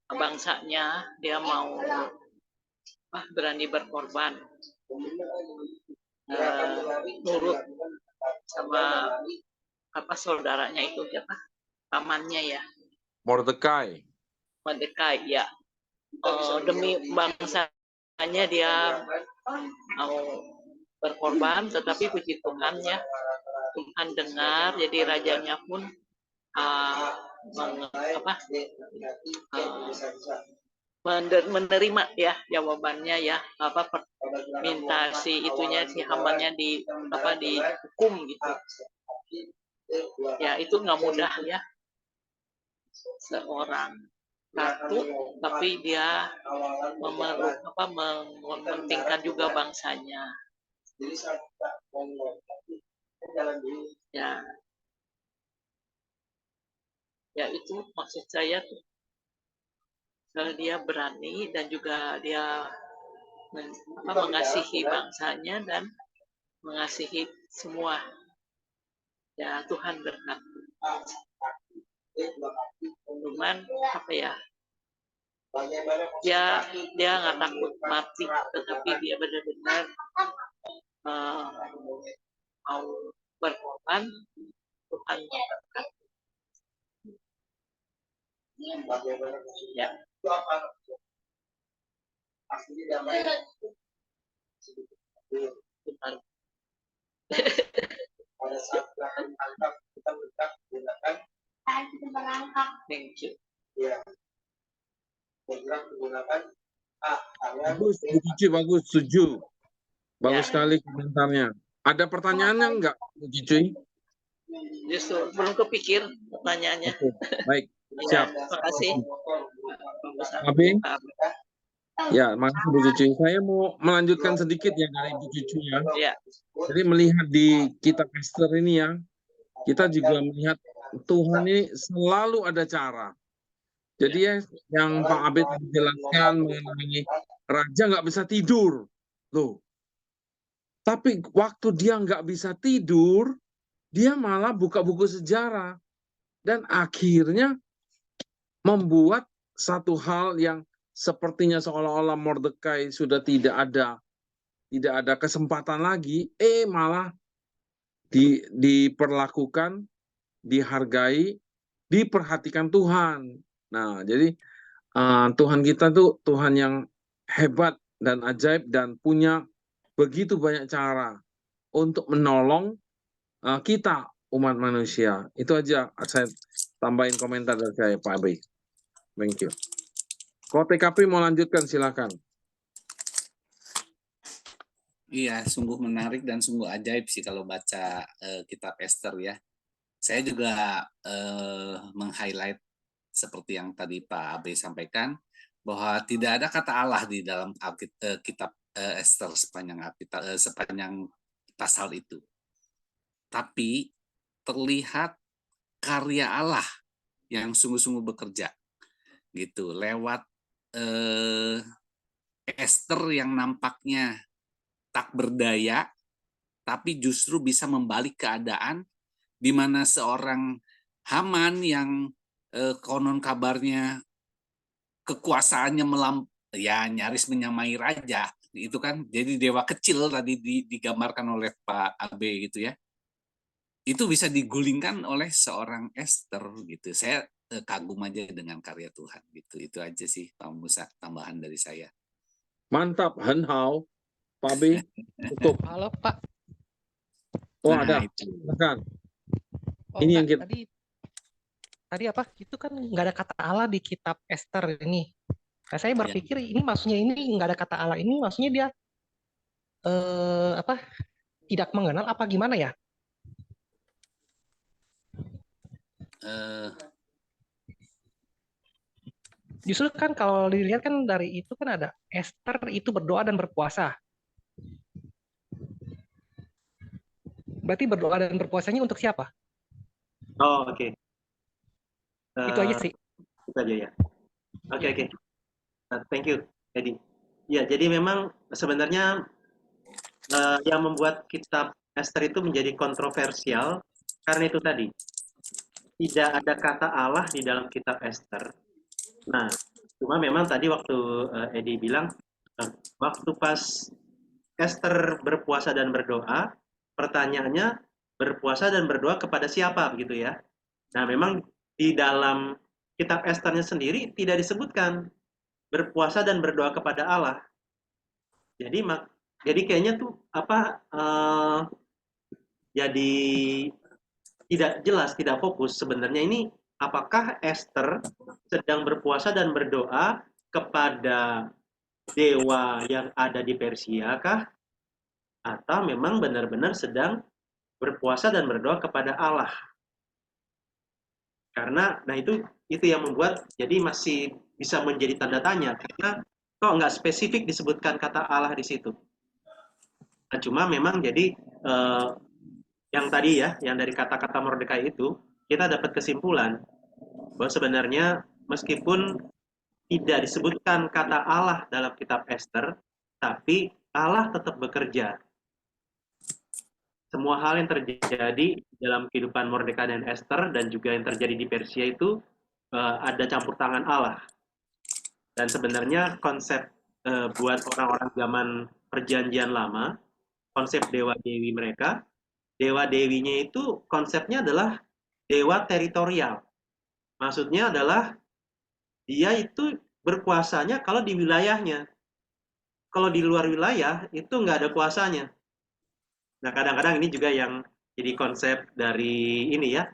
bangsanya dia mau berani berkorban, nurut sama saudaranya itu siapa, pamannya ya, Mordekai. Mordekai ya, demi bangsanya dia mau berkorban, tetapi puji Tuhan ya, Tuhan dengar, jadi rajanya pun menerima ya jawabannya ya, minta si itunya, si hambanya dihukum gitu ya. Itu nggak mudah ya, seorang ratu tapi dia mementingkan juga bangsanya ya. Ya itu maksud saya tuh, dia berani dan juga dia mengasihi bangsanya dan mengasihi semua ya. Tuhan berkati. Cuman dia nggak takut mati, tetapi dia benar-benar mau berkorban. Tuhan berkati. Ya. Thank you. Bagus, Bu Cici, bagus, setuju. Bagus sekali komentarnya. Ada pertanyaannya enggak, Bu Cici? Justru belum kepikir pertanyaannya. Oke, baik, siap. Terima kasih. Abi? Ya, makasih Bu Cici. Saya mau melanjutkan sedikit ya dari Bu Cici ya. Ya. Jadi melihat di kitab Ester ini ya, kita juga melihat Tuhan ini selalu ada cara. Jadi ya, yang Pak Abed menjelaskan mengenai raja nggak bisa tidur. Loh. Tapi waktu dia nggak bisa tidur, dia malah buka buku sejarah. Dan akhirnya membuat satu hal yang sepertinya seolah-olah Mordekai sudah tidak ada kesempatan lagi, malah diperlakukan, dihargai, diperhatikan Tuhan. Nah, jadi Tuhan kita tuh Tuhan yang hebat dan ajaib dan punya begitu banyak cara untuk menolong kita umat manusia. Itu aja saya tambahin komentar dari saya, Pak Abi. Thank you. Kalau TKP mau lanjutkan silakan. Iya, sungguh menarik dan sungguh ajaib sih kalau baca kitab Ester ya. Saya juga meng-highlight seperti yang tadi Pak Abe sampaikan, bahwa tidak ada kata Allah di dalam kitab Ester sepanjang pasal itu. Tapi terlihat karya Allah yang sungguh-sungguh bekerja gitu lewat Ester yang nampaknya tak berdaya, tapi justru bisa membalik keadaan di mana seorang Haman yang konon kabarnya kekuasaannya nyaris menyamai raja, itu kan jadi dewa kecil tadi digambarkan oleh Pak Abe gitu ya. Itu bisa digulingkan oleh seorang Ester gitu. Saya kagum aja dengan karya Tuhan gitu. Itu aja sih Pak Musa, tambahan dari saya. Mantap, Henhao. Pak Abi, tutup. Halo Pak. Oh ada, silakan. Oh, Ini yang tadi apa? Itu kan nggak ada kata Allah di kitab Ester ini. Nah, saya berpikir ini maksudnya ini nggak ada kata Allah ini maksudnya dia tidak mengenal apa gimana ya? Justru kan kalau dilihat kan dari itu kan ada Ester itu berdoa dan berpuasa. Berarti berdoa dan berpuasanya untuk siapa? Oh, oke. Itu aja sih. Itu aja ya. Oke. Thank you, Edi. Ya, jadi memang sebenarnya yang membuat kitab Ester itu menjadi kontroversial karena itu tadi. tidak ada kata Allah di dalam kitab Ester. Nah, cuma memang tadi waktu Edi bilang, waktu pas Ester berpuasa dan berdoa, pertanyaannya berpuasa dan berdoa kepada siapa begitu ya. Nah, memang di dalam kitab Esternya sendiri tidak disebutkan berpuasa dan berdoa kepada Allah. Jadi kayaknya tuh apa jadi tidak jelas, tidak fokus sebenarnya ini apakah Esther sedang berpuasa dan berdoa kepada dewa yang ada di Persia kah? Atau memang benar-benar sedang berpuasa dan berdoa kepada Allah? Karena, nah itu yang membuat jadi masih bisa menjadi tanda tanya karena kok nggak spesifik disebutkan kata Allah di situ. Nah, cuma memang jadi yang tadi ya, yang dari kata-kata Mordekai itu kita dapat kesimpulan bahwa sebenarnya meskipun tidak disebutkan kata Allah dalam kitab Ester, tapi Allah tetap bekerja. Semua hal yang terjadi dalam kehidupan Mordekai dan Ester dan juga yang terjadi di Persia itu ada campur tangan Allah. Dan sebenarnya konsep buat orang-orang zaman perjanjian lama, konsep dewa-dewi mereka, dewa-dewinya itu konsepnya adalah dewa teritorial. Maksudnya adalah dia itu berkuasanya kalau di wilayahnya. Kalau di luar wilayah itu nggak ada kuasanya. Nah, kadang-kadang ini juga yang jadi konsep dari ini ya,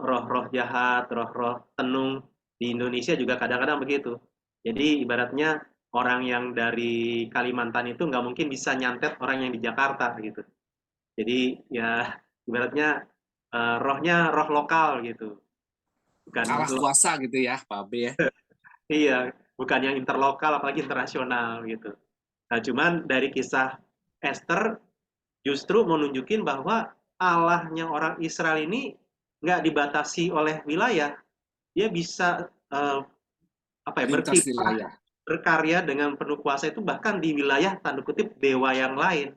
roh-roh jahat, roh-roh tenung di Indonesia juga kadang-kadang begitu. Jadi ibaratnya orang yang dari Kalimantan itu nggak mungkin bisa nyantet orang yang di Jakarta gitu. Jadi ya ibaratnya rohnya roh lokal gitu. Bukan Kalah itu. kuasa gitu ya, Pak Abe ya. Iya, bukan yang interlokal apalagi internasional gitu. Nah, cuman dari kisah Esther justru mau nunjukin bahwa Allahnya orang Israel ini nggak dibatasi oleh wilayah. Dia bisa Lintas berkiprah, wilayah. berkarya dengan penuh kuasa itu bahkan di wilayah tanda kutip dewa yang lain.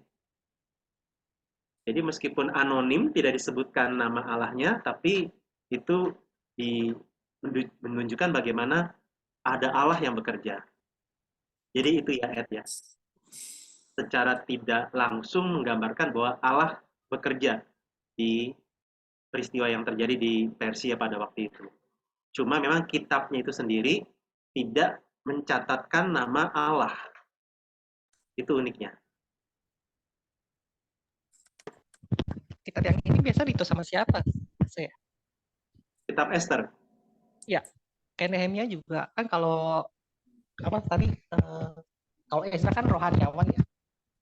Jadi meskipun anonim tidak disebutkan nama Allahnya, tapi itu menunjukkan bagaimana ada Allah yang bekerja. Jadi itu ya Ed ya. Secara tidak langsung menggambarkan bahwa Allah bekerja di peristiwa yang terjadi di Persia pada waktu itu. Cuma memang kitabnya itu sendiri tidak mencatatkan nama Allah. Itu uniknya. Kitab yang ini biasa dihitung sama siapa? Saya. Kitab Esther. Ya, kayak Nehemia juga kan kalau apa tadi kalau Ezra kan rohaniawan ya.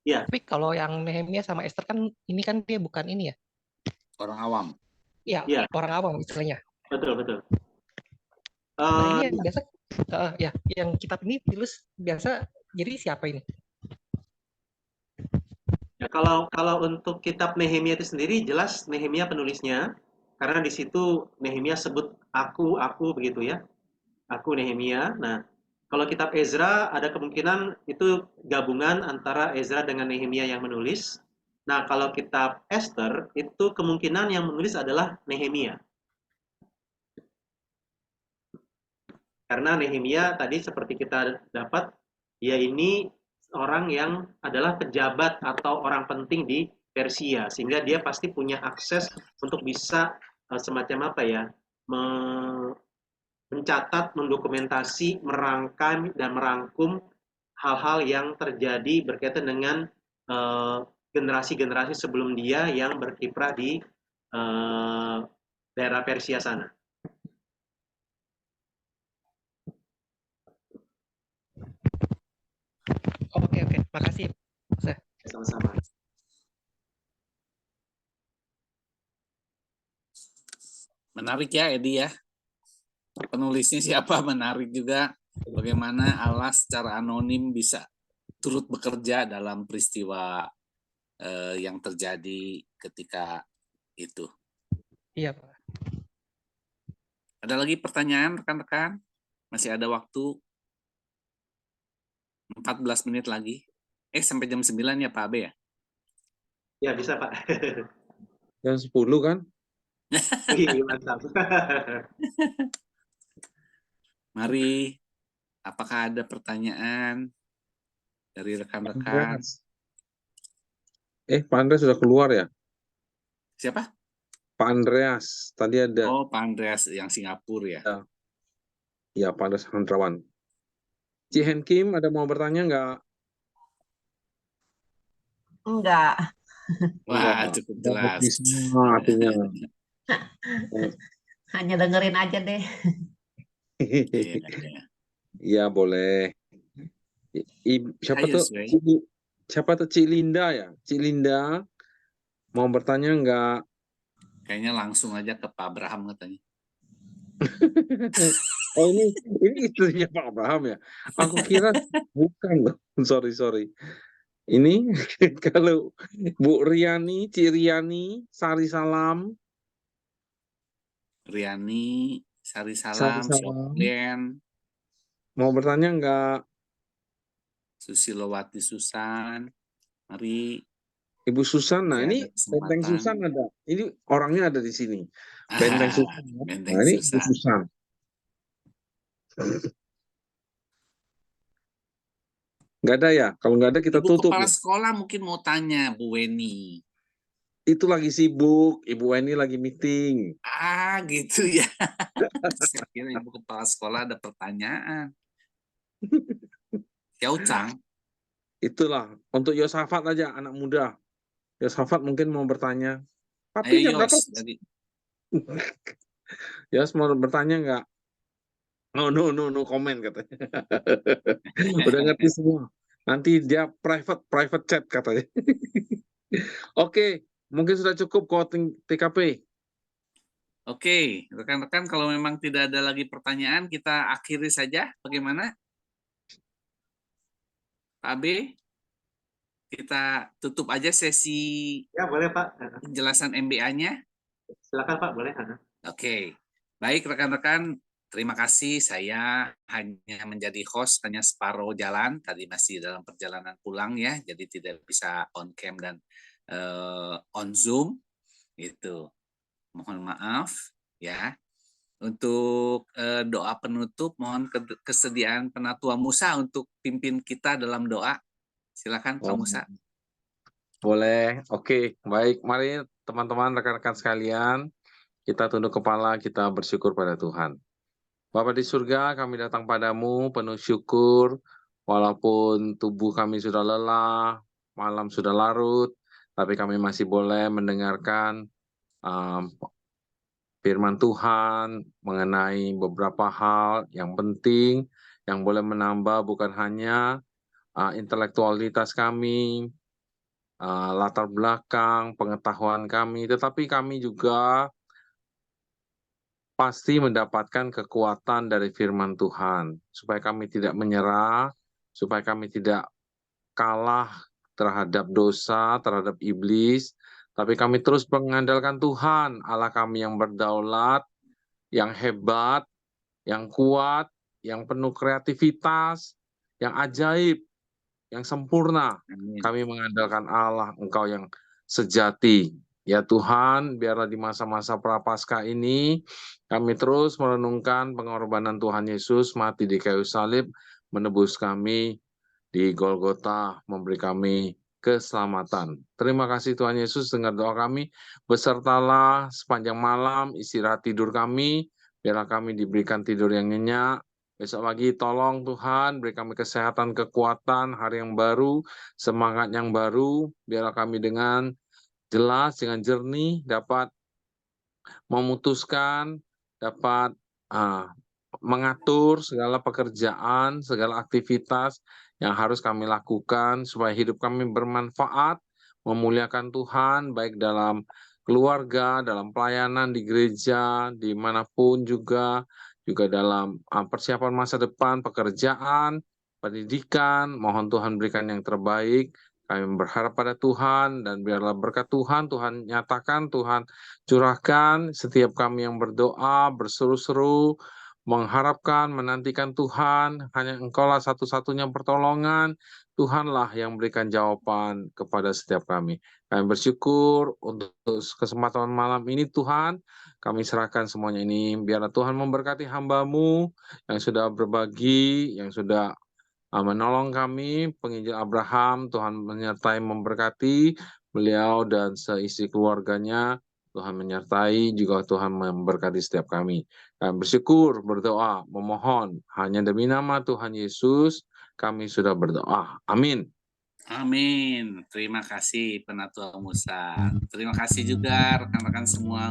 Iya. Tapi kalau yang Nehemia sama Esther kan ini kan dia bukan ini ya. Orang awam. Iya, Ya. orang awam istilahnya. Betul. Nah, ini yang biasa ya yang kitab ini tulis biasa jadi siapa ini? Ya, kalau untuk kitab Nehemia itu sendiri jelas Nehemia penulisnya karena di situ Nehemia sebut aku begitu ya. Aku Nehemia. Nah, kalau kitab Ezra ada kemungkinan itu gabungan antara Ezra dengan Nehemia yang menulis. Nah, kalau kitab Esther itu kemungkinan yang menulis adalah Nehemia. Karena Nehemia tadi seperti kita dapat, dia ini orang yang adalah pejabat atau orang penting di Persia, sehingga dia pasti punya akses untuk bisa semacam apa ya, mencatat, mendokumentasi, merangkai dan merangkum hal-hal yang terjadi berkaitan dengan generasi-generasi sebelum dia yang berkiprah di daerah Persia sana. Oke, makasih. Sama-sama. Menarik ya, Edi ya. Penulisnya siapa? Menarik juga. Bagaimana Allah secara anonim bisa turut bekerja dalam peristiwa yang terjadi ketika itu. Iya, Pak. Ada lagi pertanyaan, rekan-rekan? Masih ada waktu 14 menit lagi. Sampai jam 9 ya Pak Abe ya? Ya bisa Pak. Jam 10 kan? Wih, mantap. Mari, apakah ada pertanyaan dari rekan-rekan? Pak Andreas sudah keluar ya? Siapa? Pak Andreas, tadi ada. Oh, Pak Andreas yang Singapura ya. Ya, Pak Andreas Hendrawan. Cihen Kim, ada mau bertanya nggak? Enggak, Wah, Enggak. cukup jelas. Semua artinya. hanya dengerin aja deh. Iya, iya. Iya, boleh. Siapa Ayo, tuh? Sway. Siapa tuh Cik Linda ya? Cik Linda mau bertanya nggak? Kayaknya langsung aja ke Pak Abraham katanya. Oh, ini istrinya Pak Abraham ya? Aku kira bukan loh. Sorry. Ini kalau Bu Riani, Cik Riani, Sari Salam, Riani, Sari Sari Salam, Salam, Syoklen, mau bertanya nggak? Susilowati Susan, mari. Ibu Susan, nah Masih ini ada Benteng kesempatan. Susan ada. Ini orangnya ada di sini. Benteng Susan. Benteng Nah ini Ibu Susan. Susan. Nggak ada ya? Kalau nggak ada kita Ibu tutup Kepala ya. Sekolah mungkin mau tanya, Bu Weni. Itu lagi sibuk. Ibu Weni lagi meeting. Gitu ya. Saya kira Ibu Kepala Sekolah ada pertanyaan. Ya, Ucang. Itulah. Untuk Yosafat aja, anak muda. Yosafat mungkin mau bertanya. Ayo Tapi jam berapa? Yos, dari Yos mau bertanya nggak? Oh, no comment katanya. Udah ngerti semua. Nanti dia private chat katanya. Oke, mungkin sudah cukup quoting TKP. Oke, rekan-rekan kalau memang tidak ada lagi pertanyaan, kita akhiri saja. Bagaimana? Pak B, kita tutup aja sesi Ya, boleh Pak. penjelasan MBA-nya. Silakan Pak, boleh. Oke, baik rekan-rekan, terima kasih. Saya hanya menjadi host, hanya separuh jalan. Tadi masih dalam perjalanan pulang ya, jadi tidak bisa on cam dan on Zoom. Gitu. Mohon maaf ya. Untuk doa penutup, mohon kesediaan Penatua Musa untuk pimpin kita dalam doa. Silakan Pak Musa. Boleh. Oke, baik. Mari teman-teman, rekan-rekan sekalian, kita tunduk kepala, kita bersyukur pada Tuhan. Bapa di surga, kami datang padamu penuh syukur, walaupun tubuh kami sudah lelah, malam sudah larut, tapi kami masih boleh mendengarkan firman Tuhan mengenai beberapa hal yang penting, yang boleh menambah bukan hanya intelektualitas kami, latar belakang, pengetahuan kami, tetapi kami juga pasti mendapatkan kekuatan dari firman Tuhan, supaya kami tidak menyerah, supaya kami tidak kalah terhadap dosa, terhadap iblis, tapi kami terus mengandalkan Tuhan, Allah kami yang berdaulat, yang hebat, yang kuat, yang penuh kreativitas, yang ajaib, yang sempurna. Amin. Kami mengandalkan Allah, Engkau yang sejati. Ya Tuhan, biarlah di masa-masa prapaskah ini, kami terus merenungkan pengorbanan Tuhan Yesus, mati di kayu salib, menebus kami di Golgota, memberi kami keselamatan. Terima kasih Tuhan Yesus, dengar doa kami, besertalah sepanjang malam, istirahat tidur kami, biarlah kami diberikan tidur yang nyenyak. Besok pagi tolong Tuhan, beri kami kesehatan, kekuatan, hari yang baru, semangat yang baru, biarlah kami dengan jelas, dengan jernih, dapat memutuskan, dapat mengatur segala pekerjaan, segala aktivitas yang harus kami lakukan, supaya hidup kami bermanfaat, memuliakan Tuhan, baik dalam keluarga, dalam pelayanan di gereja, dimanapun juga dalam persiapan masa depan, pekerjaan, pendidikan. Mohon Tuhan berikan yang terbaik. Kami berharap pada Tuhan, dan biarlah berkat Tuhan nyatakan, Tuhan curahkan setiap kami yang berdoa, berseru-seru, mengharapkan, menantikan Tuhan, hanya Engkaulah satu-satunya pertolongan, Tuhanlah yang berikan jawaban kepada setiap kami. Kami bersyukur untuk kesempatan malam ini Tuhan, kami serahkan semuanya ini, biarlah Tuhan memberkati hamba-Mu yang sudah berbagi, yang sudah menolong kami, penginjil Abraham, Tuhan menyertai memberkati beliau dan seisi keluarganya, Tuhan menyertai, juga Tuhan memberkati setiap kami. Kami bersyukur, berdoa, memohon, hanya demi nama Tuhan Yesus, kami sudah berdoa. Amin. Amin. Terima kasih Penatua Musa. Terima kasih juga rekan-rekan semua.